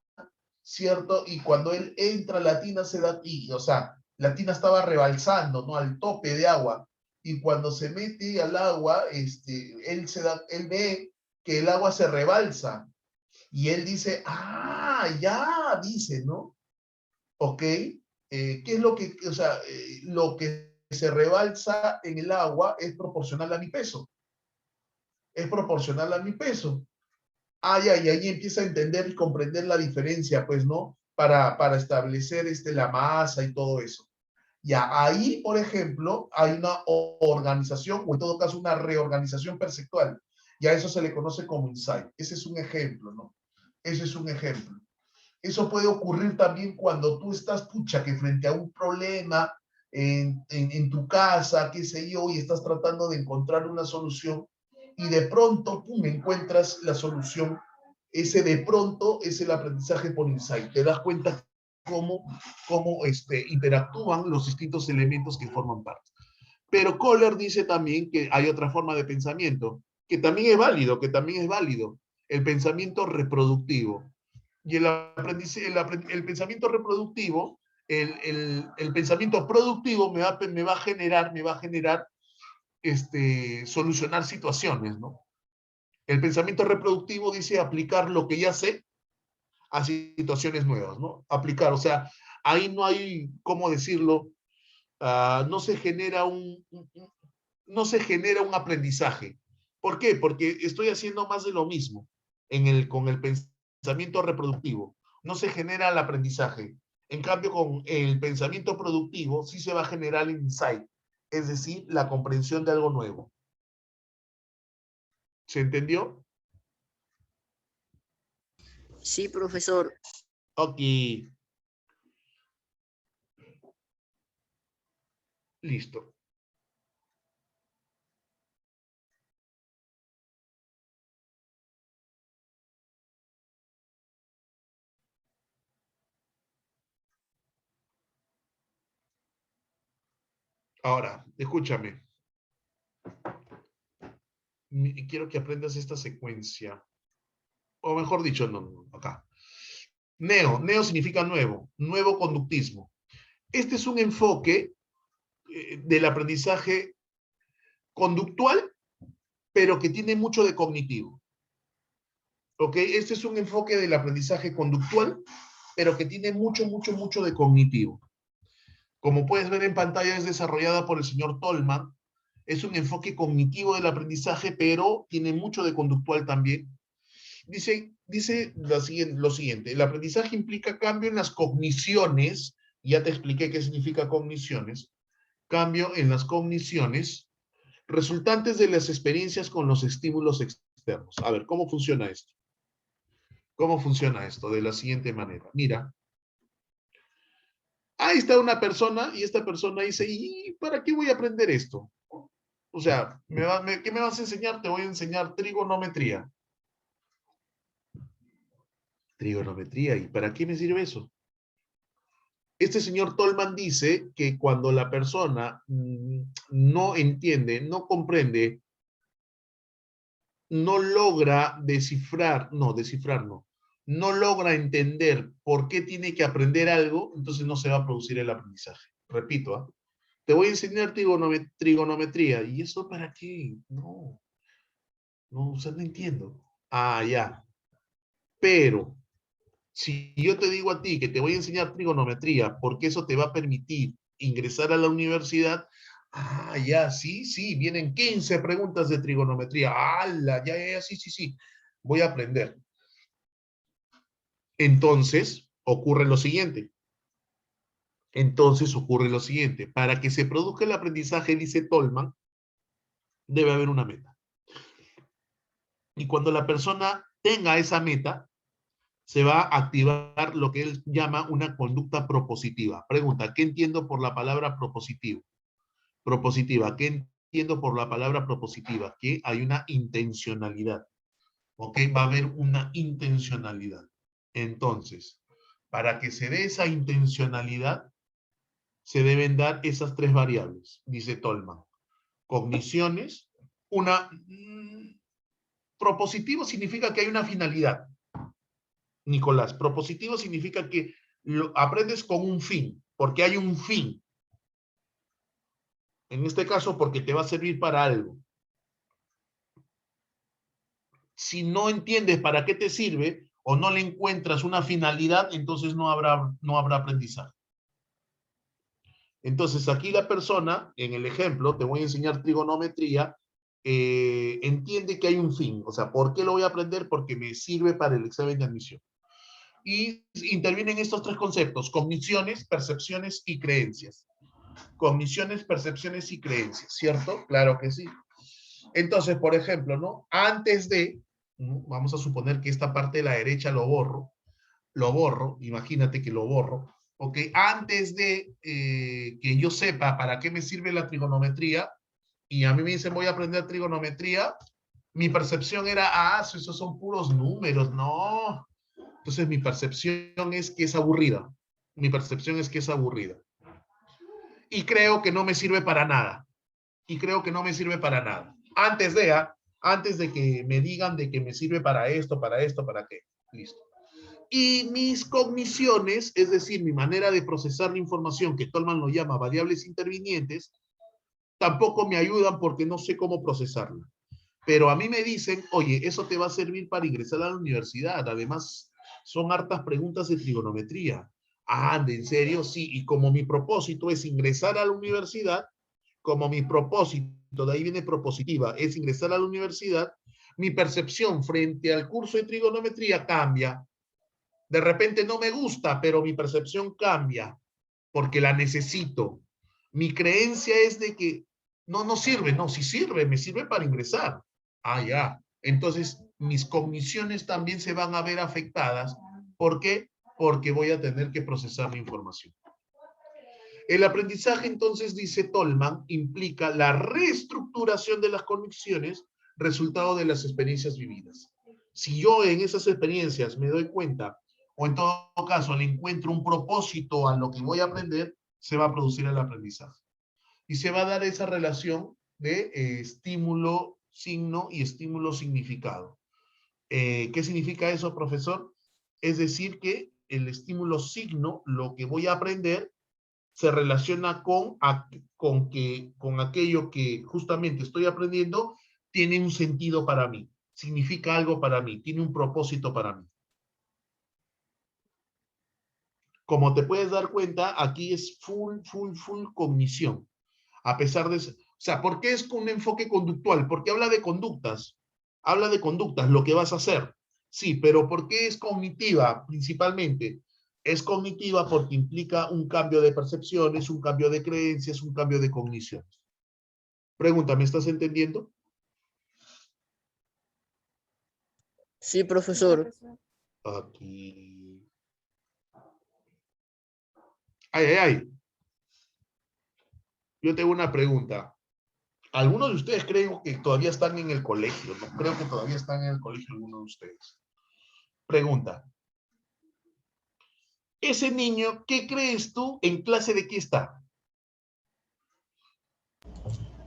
[SPEAKER 1] ¿cierto? Y cuando él entra a la tina se da, o sea, la tina estaba rebalsando, ¿no? Al tope de agua. Y cuando se mete al agua, él ve que el agua se rebalsa. Y él dice, ah, ya, dice, ¿no? Ok, ¿qué es lo que, o sea, lo que se rebalsa en el agua es proporcional a mi peso? Es proporcional a mi peso. Ah, ya, y ahí empieza a entender y comprender la diferencia, pues, ¿no? Para establecer la masa y todo eso. Ya, ahí, por ejemplo, hay una organización, o en todo caso, una reorganización perceptual. Y a eso se le conoce como insight. Ese es un ejemplo, ¿no? Ese es un ejemplo. Eso puede ocurrir también cuando tú estás, pucha, que frente a un problema en tu casa, qué sé yo, y estás tratando de encontrar una solución, y de pronto, pum, encuentras la solución. Ese de pronto es el aprendizaje por insight. Te das cuenta cómo interactúan los distintos elementos que forman parte. Pero Kohler dice también que hay otra forma de pensamiento, que también es válido, el pensamiento reproductivo. Y el pensamiento reproductivo, el pensamiento productivo me va a generar solucionar situaciones, ¿no? El pensamiento reproductivo dice aplicar lo que ya sé a situaciones nuevas, ¿no? Aplicar, o sea, ahí no hay, ¿cómo decirlo? No se genera no se genera un aprendizaje. ¿Por qué? Porque estoy haciendo más de lo mismo con el pensamiento reproductivo. No se genera el aprendizaje. En cambio, con el pensamiento productivo sí se va a generar el insight, es decir, la comprensión de algo nuevo. ¿Se entendió?
[SPEAKER 2] Sí, profesor.
[SPEAKER 1] Ok. Listo. Ahora, escúchame. Quiero que aprendas esta secuencia. O mejor dicho, no, acá. Neo significa nuevo conductismo. Este es un enfoque del aprendizaje conductual, pero que tiene mucho de cognitivo. ¿Ok? Este es un enfoque del aprendizaje conductual, pero que tiene mucho de cognitivo. Como puedes ver en pantalla, es desarrollada por el señor Tolman. Es un enfoque cognitivo del aprendizaje, pero tiene mucho de conductual también. Dice lo siguiente, el aprendizaje implica cambio en las cogniciones, ya te expliqué qué significa cogniciones, cambio en las cogniciones resultantes de las experiencias con los estímulos externos. A ver, ¿cómo funciona esto? ¿Cómo funciona esto? De la siguiente manera. Mira, ahí está una persona y esta persona dice, ¿y para qué voy a aprender esto? O sea, ¿qué me vas a enseñar? Te voy a enseñar trigonometría. Trigonometría, ¿y para qué me sirve eso? Este señor Tolman dice que cuando la persona no entiende, no comprende, no logra no logra entender por qué tiene que aprender algo, entonces no se va a producir el aprendizaje. Repito, ¿ah? Te voy a enseñar trigonometría. ¿Y eso para qué? No, o sea, no entiendo. Ah, ya. Pero, si yo te digo a ti que te voy a enseñar trigonometría, porque eso te va a permitir ingresar a la universidad, ah, ya, sí, vienen 15 preguntas de trigonometría. ¡Hala! Ya, sí. Voy a aprender. Entonces, ocurre lo siguiente. Para que se produzca el aprendizaje, dice Tolman, debe haber una meta. Y cuando la persona tenga esa meta, se va a activar lo que él llama una conducta propositiva. Pregunta, ¿qué entiendo por la palabra propositivo? Propositiva, ¿qué entiendo por la palabra propositiva? Que hay una intencionalidad. ¿Ok? Va a haber una intencionalidad. Entonces, para que se dé esa intencionalidad, se deben dar esas tres variables, dice Tolman. Cogniciones, propositivo significa que hay una finalidad. Nicolás, propositivo significa que lo aprendes con un fin, porque hay un fin. En este caso, porque te va a servir para algo. Si no entiendes para qué te sirve o no le encuentras una finalidad, entonces no habrá aprendizaje. Entonces aquí la persona, en el ejemplo, te voy a enseñar trigonometría, entiende que hay un fin. O sea, ¿por qué lo voy a aprender? Porque me sirve para el examen de admisión. Y intervienen estos tres conceptos: cogniciones, percepciones y creencias. Cogniciones, percepciones y creencias, ¿cierto? Claro que sí. Entonces, por ejemplo, ¿no? Antes de, vamos a suponer que esta parte de la derecha lo borro, imagínate que lo borro, ¿ok? Antes de que yo sepa para qué me sirve la trigonometría, y a mí me dicen voy a aprender trigonometría, mi percepción era, esos son puros números, no. Entonces mi percepción es que es aburrida. Mi percepción es que es aburrida. Y creo que no me sirve para nada. Y creo que no me sirve para nada. Antes de que me digan de que me sirve para esto, para qué. Listo. Y mis cogniciones, es decir, mi manera de procesar la información, que Tolman lo llama variables intervinientes, tampoco me ayudan porque no sé cómo procesarla. Pero a mí me dicen, oye, eso te va a servir para ingresar a la universidad. Además, son hartas preguntas de trigonometría. ¿En serio? Sí. Y como mi propósito es ingresar a la universidad, como mi propósito, de ahí viene propositiva, es ingresar a la universidad, mi percepción frente al curso de trigonometría cambia. De repente no me gusta, pero mi percepción cambia, porque la necesito. Mi creencia es de que no sirve, sí sirve, me sirve para ingresar. Ya. Entonces, mis cogniciones también se van a ver afectadas. ¿Por qué? Porque voy a tener que procesar la información. El aprendizaje, entonces, dice Tolman, implica la reestructuración de las conexiones resultado de las experiencias vividas. Si yo en esas experiencias me doy cuenta, o en todo caso le encuentro un propósito a lo que voy a aprender, se va a producir el aprendizaje. Y se va a dar esa relación de estímulo, signo y estímulo significado. ¿Qué significa eso, profesor? Es decir, que el estímulo signo, lo que voy a aprender, se relaciona con aquello que justamente estoy aprendiendo, tiene un sentido para mí, significa algo para mí, tiene un propósito para mí. Como te puedes dar cuenta, aquí es full cognición. A pesar de eso, o sea, ¿por qué es con un enfoque conductual? Porque habla de conductas, lo que vas a hacer. Sí, pero ¿por qué es cognitiva principalmente? Es cognitiva porque implica un cambio de percepciones, un cambio de creencias, un cambio de cogniciones. Pregunta, ¿me estás entendiendo?
[SPEAKER 2] Sí, profesor.
[SPEAKER 1] Aquí. Ay. Yo tengo una pregunta. Algunos de ustedes creen que todavía están en el colegio, ¿no? Creo que todavía están en el colegio algunos de ustedes. Pregunta. Ese niño, ¿qué crees tú en clase de qué está?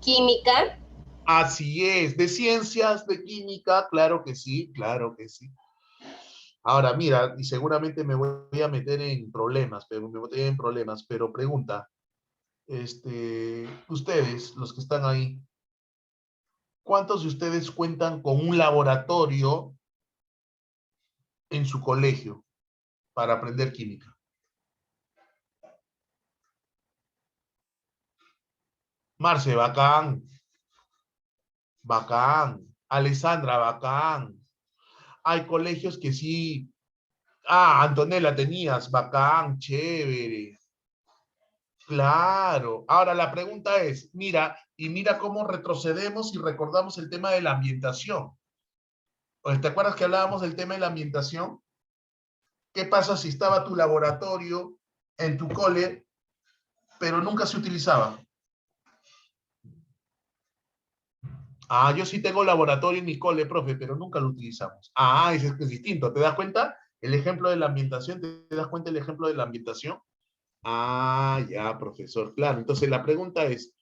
[SPEAKER 5] Química.
[SPEAKER 1] Así es, de ciencias, de química, claro que sí, claro que sí. Ahora, mira, y seguramente me voy a meter en problemas, pero pregunta, ustedes, los que están ahí, ¿cuántos de ustedes cuentan con un laboratorio en su colegio para aprender química? Marce, bacán. Bacán. Alessandra, bacán. Hay colegios que sí. Antonella, tenías, bacán, chévere. Claro. Ahora la pregunta es, mira cómo retrocedemos y recordamos el tema de la ambientación. ¿Te acuerdas que hablábamos del tema de la ambientación? ¿Qué pasa si estaba tu laboratorio en tu cole, pero nunca se utilizaba? Ah, yo sí tengo laboratorio en mi cole, profe, pero nunca lo utilizamos. Ah, es distinto. ¿Te das cuenta? El ejemplo de la ambientación, ¿te das cuenta el ejemplo de la ambientación? Ah, ya, profesor, claro. Entonces la pregunta es,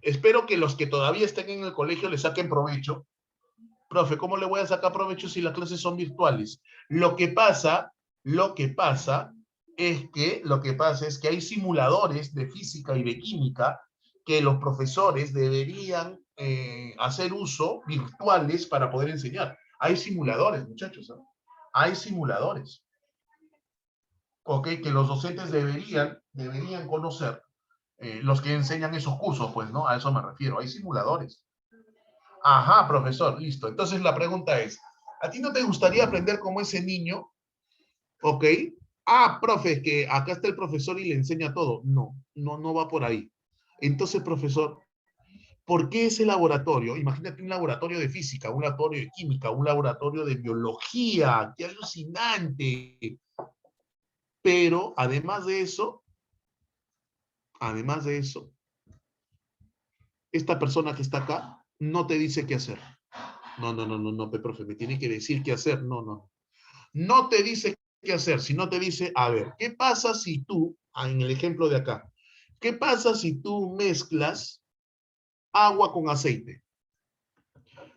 [SPEAKER 1] espero que los que todavía estén en el colegio le saquen provecho. Profe, ¿cómo le voy a sacar provecho si las clases son virtuales? Lo que pasa es que hay simuladores de física y de química que los profesores deberían hacer uso virtuales para poder enseñar. Hay simuladores, muchachos, ¿no? Hay simuladores. Ok, que los docentes deberían conocer, los que enseñan esos cursos, pues, ¿no? A eso me refiero. Hay simuladores. Ajá, profesor, listo. Entonces la pregunta es, ¿a ti no te gustaría aprender como ese niño? ¿Ok? Ah, profe, es que acá está el profesor y le enseña todo. No, no, no va por ahí. Entonces, profesor, ¿por qué ese laboratorio? Imagínate un laboratorio de física, un laboratorio de química, un laboratorio de biología. ¡Qué alucinante! Pero además de eso, esta persona que está acá no te dice qué hacer. No, no, no, no, no, profe, me tiene que decir qué hacer. No, no. No te dice qué hacer, sino te dice, a ver, ¿qué pasa si tú, en el ejemplo de acá, qué pasa si tú mezclas agua con aceite?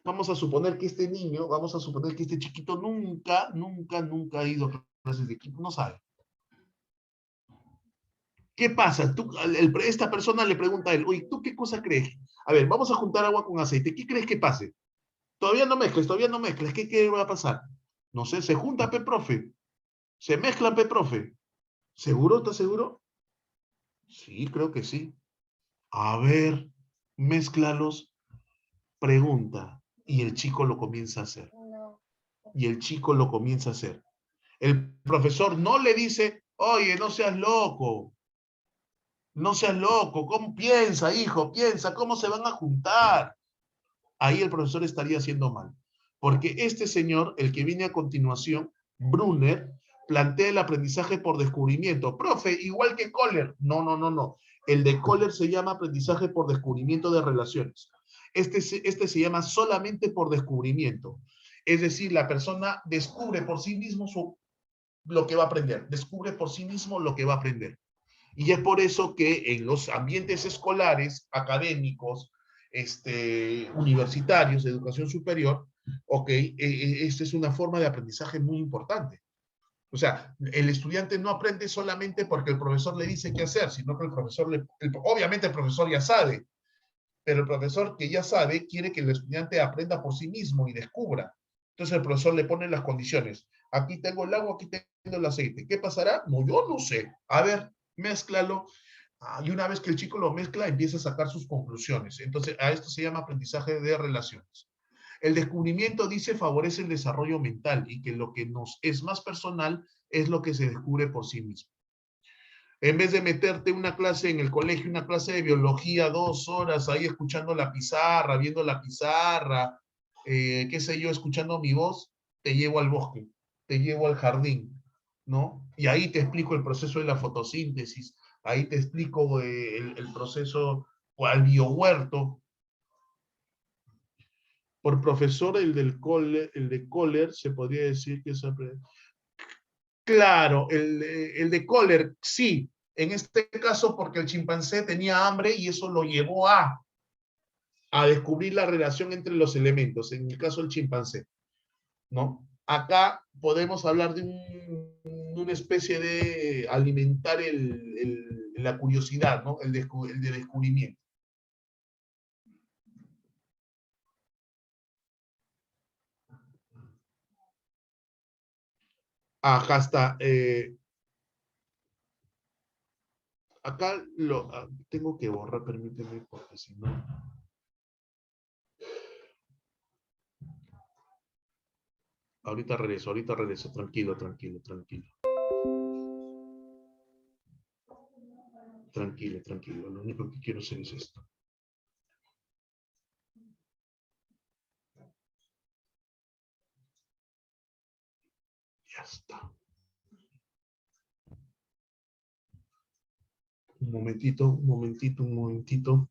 [SPEAKER 1] Vamos a suponer que este chiquito nunca ha ido a clases de química, no sabe. ¿Qué pasa? Esta persona le pregunta a él, oye, ¿tú qué cosa crees? A ver, vamos a juntar agua con aceite. ¿Qué crees que pase? Todavía no mezcles. ¿Qué va a pasar? No sé, se junta, pe, profe. Se mezclan, pe, profe. ¿Seguro? ¿Estás seguro? Sí, creo que sí. A ver, mézclalos, pregunta. Y el chico lo comienza a hacer. Y el chico lo comienza a hacer. El profesor no le dice, oye, no seas loco. No seas loco. ¿Cómo piensa, hijo? Piensa, ¿cómo se van a juntar? Ahí el profesor estaría haciendo mal. Porque este señor, el que viene a continuación, Brunner, plantea el aprendizaje por descubrimiento. Profe, igual que Kohler. No, no, no, no. El de Kohler se llama aprendizaje por descubrimiento de relaciones. Este se llama solamente por descubrimiento. Es decir, la persona descubre por sí mismo lo que va a aprender. Descubre por sí mismo lo que va a aprender. Y es por eso que en los ambientes escolares, académicos, universitarios, de educación superior, ok, esta es una forma de aprendizaje muy importante. O sea, el estudiante no aprende solamente porque el profesor le dice qué hacer, sino que obviamente el profesor ya sabe, pero el profesor que ya sabe quiere que el estudiante aprenda por sí mismo y descubra. Entonces el profesor le pone las condiciones. Aquí tengo el agua, aquí tengo el aceite. ¿Qué pasará? No, yo no sé. A ver, mézclalo. Y una vez que el chico lo mezcla, empieza a sacar sus conclusiones. Entonces, a esto se llama aprendizaje de relaciones. El descubrimiento, dice, favorece el desarrollo mental y que lo que nos es más personal es lo que se descubre por sí mismo. En vez de meterte una clase en el colegio, una clase de biología, 2 horas ahí escuchando la pizarra, viendo la pizarra, qué sé yo, escuchando mi voz, te llevo al bosque, te llevo al jardín, ¿no? Y ahí te explico el proceso de la fotosíntesis, ahí te explico el proceso o al biohuerto. Por profesor, el de Kohler, se podría decir que es... Claro, el de Kohler, sí. En este caso, porque el chimpancé tenía hambre y eso lo llevó a descubrir la relación entre los elementos, en el caso del chimpancé, ¿no? Acá podemos hablar de una especie de alimentar la curiosidad, ¿no? El de descubrimiento. Acá está. Acá tengo que borrar, permíteme, porque si no... Ahorita regreso, tranquilo. Tranquilo, lo único que quiero hacer es esto. Ya está. Un momentito, un momentito, un momentito.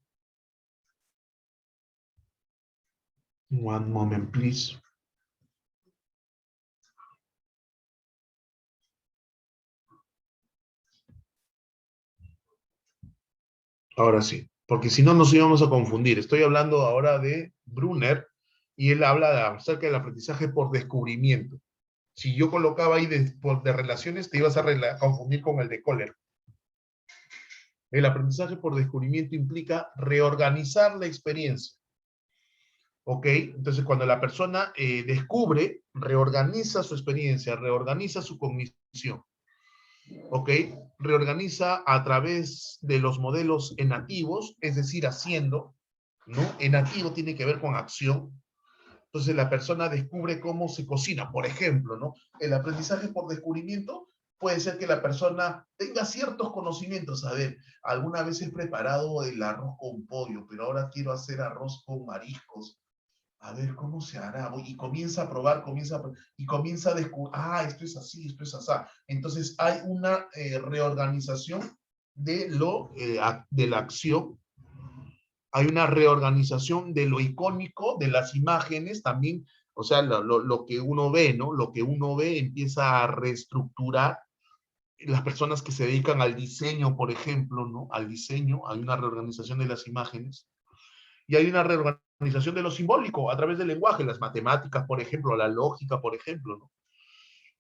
[SPEAKER 1] One moment, please. Ahora sí, porque si no nos íbamos a confundir. Estoy hablando ahora de Brunner y él habla acerca del aprendizaje por descubrimiento. Si yo colocaba ahí de relaciones, te ibas a confundir con el de Kohler. El aprendizaje por descubrimiento implica reorganizar la experiencia. ¿Ok? Entonces, cuando la persona descubre, reorganiza su experiencia, reorganiza su cognición. ¿Ok? Reorganiza a través de los modelos enativos, es decir, haciendo, ¿no? Enativo tiene que ver con acción. Entonces la persona descubre cómo se cocina, por ejemplo, ¿no? El aprendizaje por descubrimiento puede ser que la persona tenga ciertos conocimientos. A ver, alguna vez he preparado el arroz con pollo, pero ahora quiero hacer arroz con mariscos. A ver, ¿cómo se hará? Y comienza a probar, y comienza a descubrir, esto es así, esto es así. Entonces hay una reorganización de la acción, hay una reorganización de lo icónico, de las imágenes también, o sea, lo que uno ve, ¿no? Lo que uno ve empieza a reestructurar. Las personas que se dedican al diseño, por ejemplo, ¿no? Al diseño, hay una reorganización de las imágenes. Y hay una reorganización de lo simbólico a través del lenguaje, las matemáticas, por ejemplo, la lógica, por ejemplo, ¿no?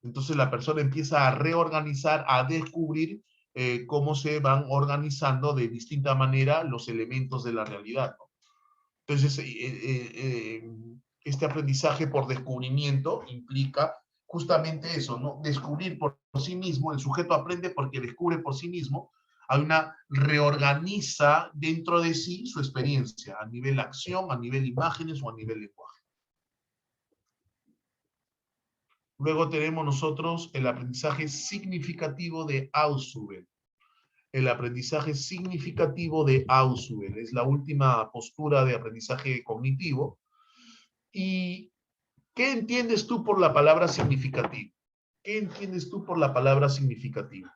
[SPEAKER 1] Entonces la persona empieza a reorganizar, a descubrir cómo se van organizando de distinta manera los elementos de la realidad, ¿no? Entonces, este aprendizaje por descubrimiento implica justamente eso, ¿no? Descubrir por sí mismo, el sujeto aprende porque descubre por sí mismo, hay una reorganiza dentro de sí su experiencia, a nivel acción, a nivel imágenes o a nivel lenguaje. Luego tenemos nosotros el aprendizaje significativo de Ausubel. El aprendizaje significativo de Ausubel es la última postura de aprendizaje cognitivo. ¿Y qué entiendes tú por la palabra significativo? ¿Qué entiendes tú por la palabra significativo?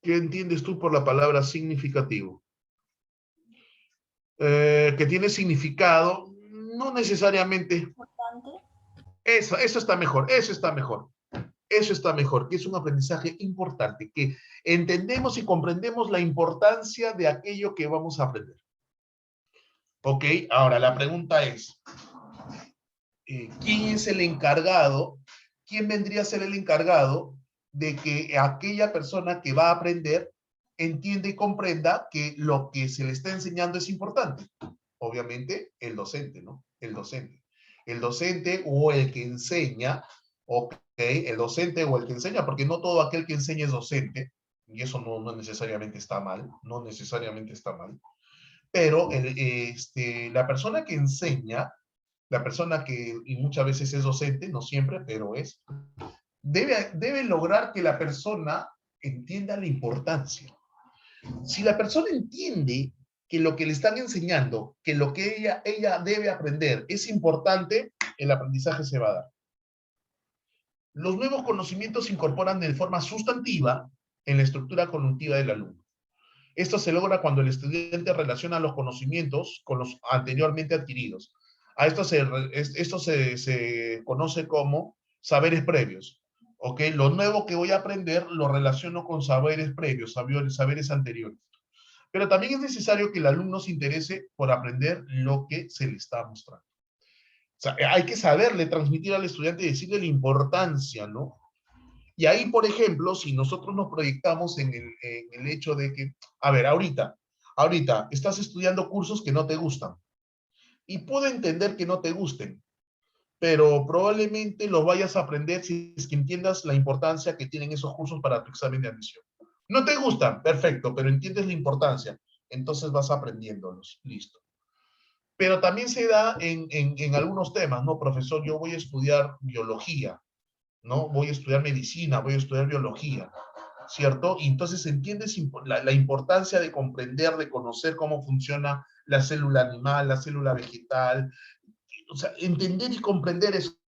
[SPEAKER 1] ¿Qué entiendes tú por la palabra significativo? Que tiene significado, no necesariamente.
[SPEAKER 4] Importante.
[SPEAKER 1] Eso está mejor, eso está mejor. Eso está mejor, que es un aprendizaje importante, que entendemos y comprendemos la importancia de aquello que vamos a aprender. Ok, ahora la pregunta es, ¿quién es el encargado? ¿Quién vendría a ser el encargado de que aquella persona que va a aprender entienda y comprenda que lo que se le está enseñando es importante? Obviamente, el docente, ¿no? El docente. El docente o el que enseña, ok, el docente o el que enseña, porque no todo aquel que enseña es docente, y eso no necesariamente está mal, no necesariamente está mal, pero la persona que enseña, la persona que, y muchas veces es docente, no siempre, pero es, debe lograr que la persona entienda la importancia. Si la persona entiende que lo que le están enseñando, que lo que ella debe aprender es importante, el aprendizaje se va a dar. Los nuevos conocimientos se incorporan de forma sustantiva en la estructura cognitiva del alumno. Esto se logra cuando el estudiante relaciona los conocimientos con los anteriormente adquiridos. A esto se conoce como saberes previos. ¿Ok? Lo nuevo que voy a aprender lo relaciono con saberes previos, saberes anteriores. Pero también es necesario que el alumno se interese por aprender lo que se le está mostrando. O sea, hay que saberle transmitir al estudiante y decirle la importancia, ¿no? Y ahí, por ejemplo, si nosotros nos proyectamos en el hecho de que, a ver, ahorita estás estudiando cursos que no te gustan. Y puedo entender que no te gusten, pero probablemente lo vayas a aprender si es que entiendas la importancia que tienen esos cursos para tu examen de admisión. No te gustan, perfecto, pero entiendes la importancia. Entonces vas aprendiéndolos, listo. Pero también se da en algunos temas, ¿no? Profesor, yo voy a estudiar biología, ¿no? Voy a estudiar medicina, voy a estudiar biología, ¿cierto? Y entonces entiendes la importancia de comprender, de conocer cómo funciona la célula animal, la célula vegetal, o sea, entender y comprender esos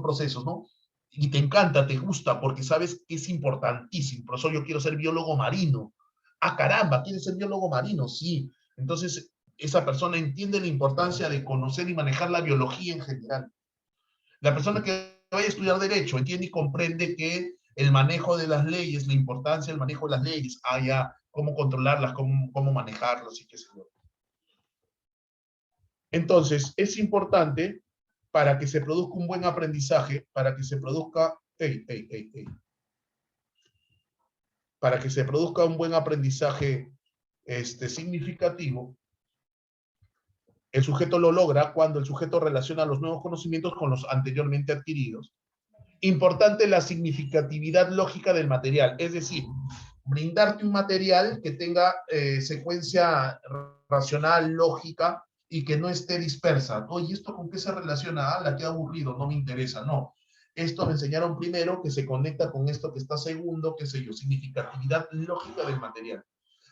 [SPEAKER 1] procesos, ¿no? Y te encanta, te gusta, porque sabes que es importantísimo. Por eso yo quiero ser biólogo marino. Ah, caramba, ¿quieres ser biólogo marino? Sí. Entonces, esa persona entiende la importancia de conocer y manejar la biología en general. La persona que vaya a estudiar Derecho entiende y comprende que el manejo de las leyes, la importancia del manejo de las leyes, haya cómo controlarlas, cómo manejarlas y qué sé yo. Entonces, es importante para que se produzca un buen aprendizaje, para que se produzca, para que se produzca un buen aprendizaje significativo, el sujeto lo logra cuando el sujeto relaciona los nuevos conocimientos con los anteriormente adquiridos. Importante la significatividad lógica del material, es decir, brindarte un material que tenga secuencia racional, lógica, y que no esté dispersa. Oye, ¿esto con qué se relaciona? Ah, la que ha aburrido, no me interesa. No. Esto me enseñaron primero, que se conecta con esto que está segundo, qué sé yo, significatividad lógica del material.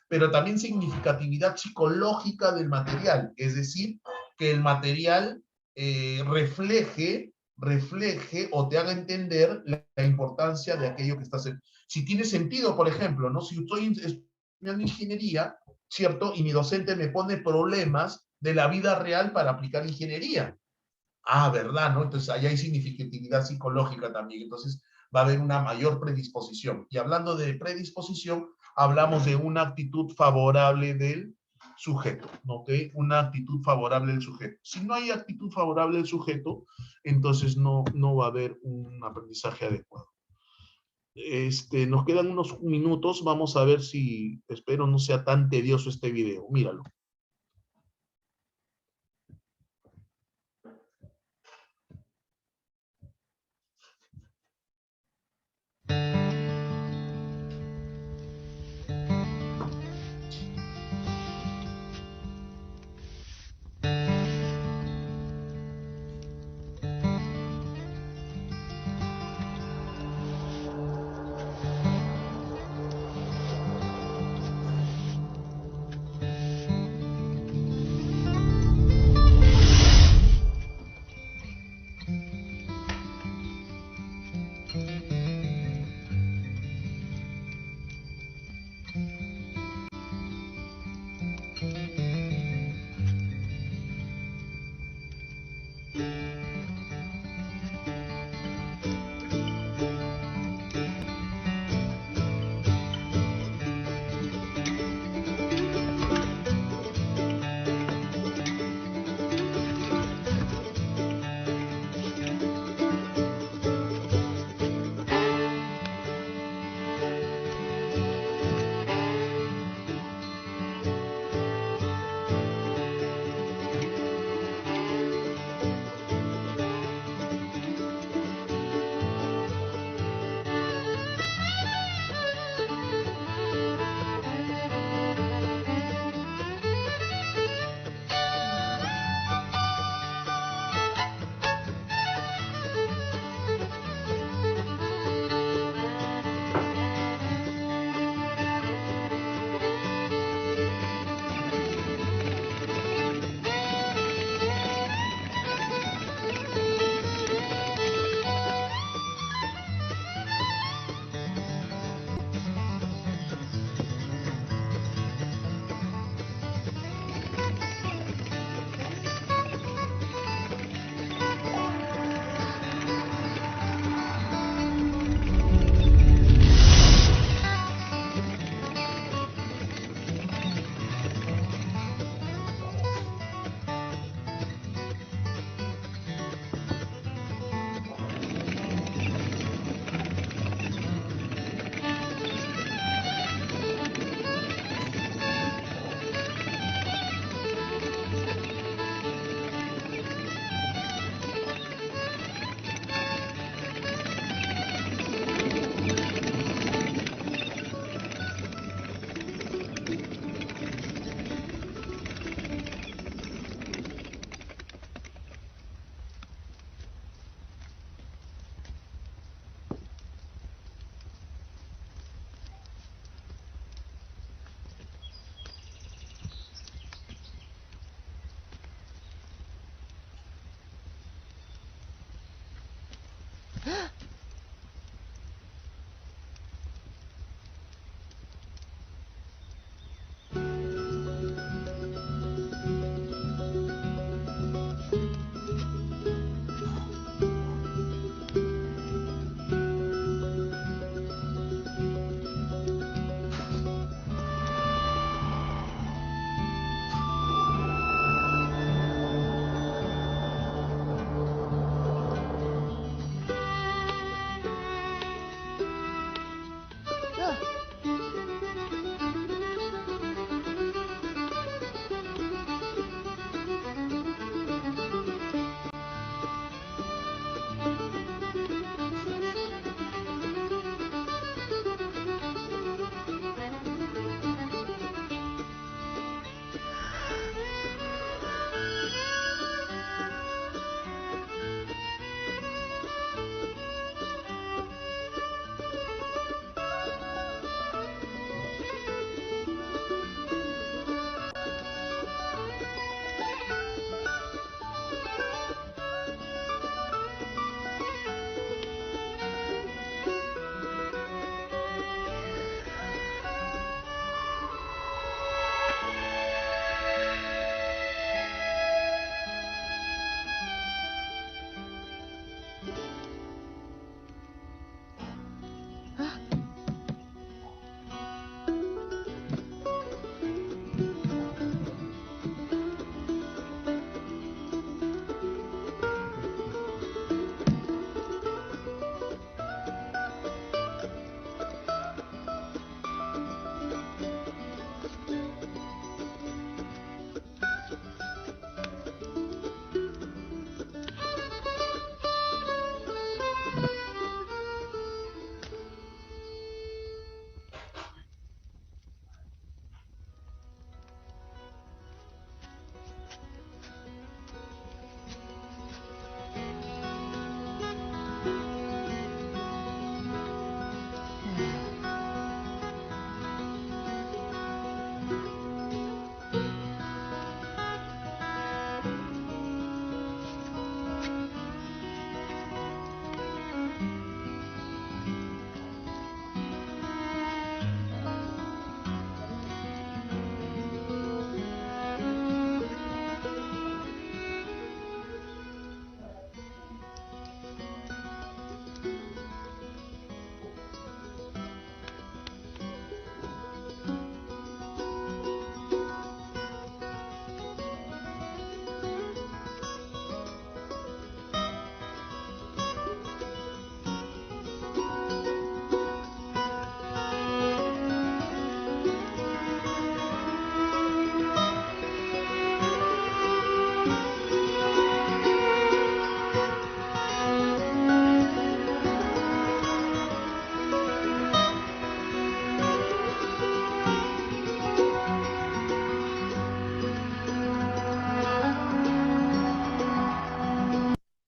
[SPEAKER 1] Pero también significatividad psicológica del material, es decir, que el material refleje o te haga entender la importancia de aquello que estás haciendo. Si tiene sentido, por ejemplo, ¿no? Si estoy estudiando ingeniería, ¿cierto? Y mi docente me pone problemas de la vida real para aplicar ingeniería. Ah, ¿verdad? ¿No? Entonces, ahí hay significatividad psicológica también. Entonces, va a haber una mayor predisposición. Y hablando de predisposición, hablamos de una actitud favorable del sujeto, ¿ok? Una actitud favorable del sujeto. Si no hay actitud favorable del sujeto, entonces no va a haber un aprendizaje adecuado. Nos quedan unos minutos, vamos a ver si, espero no sea tan tedioso este video. Míralo.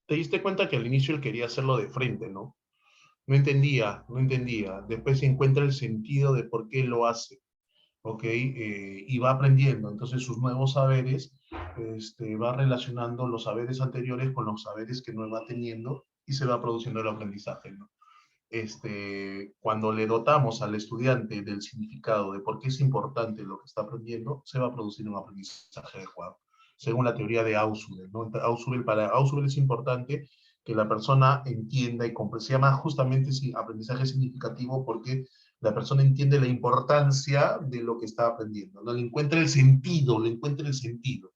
[SPEAKER 1] Te diste cuenta que al inicio él quería hacerlo de frente, ¿no? No entendía. Después se encuentra el sentido de por qué lo hace, ¿ok? Y va aprendiendo. Entonces sus nuevos saberes, va relacionando los saberes anteriores con los saberes que no va teniendo y se va produciendo el aprendizaje, ¿no? Cuando le dotamos al estudiante del significado de por qué es importante lo que está aprendiendo, se va a producir un aprendizaje adecuado, según la teoría de Ausubel, ¿no? Para Ausubel es importante que la persona entienda y comprenda. Se llama justamente aprendizaje significativo porque la persona entiende la importancia de lo que está aprendiendo, ¿no? Le encuentra el sentido, le encuentra el sentido.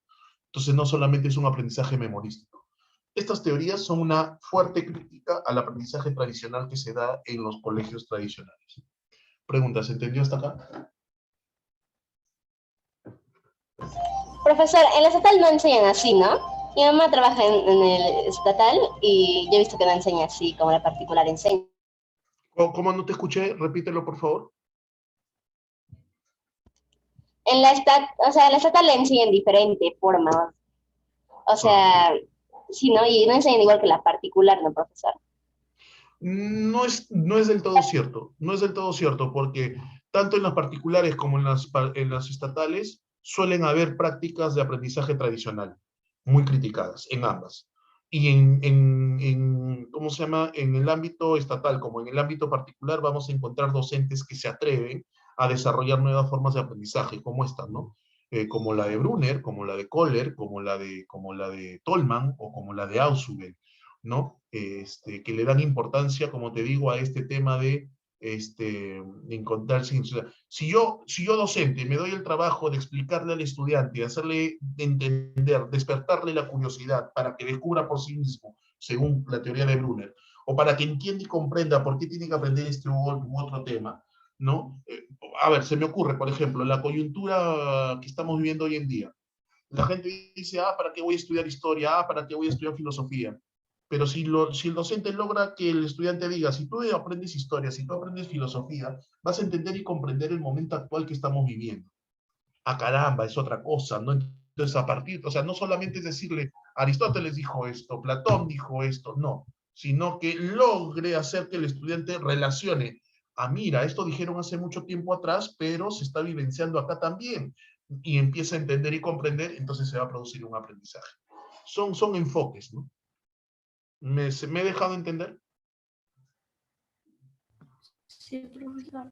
[SPEAKER 1] Entonces no solamente es un aprendizaje memorístico. Estas teorías son una fuerte crítica al aprendizaje tradicional que se da en los colegios tradicionales. Pregunta, ¿se entendió hasta acá?
[SPEAKER 5] Profesor, en la estatal no enseñan así, ¿no? Mi mamá trabaja en el estatal y yo he visto que no enseña así como la particular enseña.
[SPEAKER 1] ¿Cómo no te escuché? Repítelo, por favor.
[SPEAKER 5] En la estatal le enseñan diferente forma. O sea, sí, ¿no? Y no enseñan igual que la particular, ¿no, profesor?
[SPEAKER 1] No es del todo cierto, no es del todo cierto, porque tanto en las particulares como en las estatales suelen haber prácticas de aprendizaje tradicional, muy criticadas, en ambas. Y ¿cómo se llama? En el ámbito estatal como en el ámbito particular vamos a encontrar docentes que se atreven a desarrollar nuevas formas de aprendizaje, como esta, ¿no? Como la de Brunner, como la de Kohler, como la de Tolman o como la de Ausubel, ¿no? Que le dan importancia, como te digo, a este tema de encontrar significado. Si yo docente me doy el trabajo de explicarle al estudiante, hacerle entender, despertarle la curiosidad para que descubra por sí mismo, según la teoría de Brunner, o para que entienda y comprenda por qué tiene que aprender este u otro tema, ¿no? A ver, se me ocurre, por ejemplo, la coyuntura que estamos viviendo hoy en día. La gente dice, ¿para qué voy a estudiar historia? ¿Para qué voy a estudiar filosofía? Pero si el docente logra que el estudiante diga, si tú aprendes historia, si tú aprendes filosofía, vas a entender y comprender el momento actual que estamos viviendo. Ah, caramba, es otra cosa, ¿no? Entonces, a partir, o sea, no solamente es decirle, Aristóteles dijo esto, Platón dijo esto, no, sino que logre hacer que el estudiante relacione, mira, esto dijeron hace mucho tiempo atrás, pero se está vivenciando acá también, y empieza a entender y comprender, entonces se va a producir un aprendizaje. Son enfoques, ¿no? ¿Me he dejado entender?
[SPEAKER 4] Sí, profesor.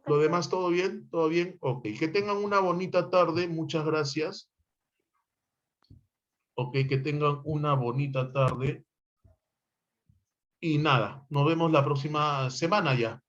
[SPEAKER 1] ¿Lo demás todo bien? ¿Todo bien? Ok, que tengan una bonita tarde, muchas gracias. Ok, que tengan una bonita tarde. Y nada, nos vemos la próxima semana ya.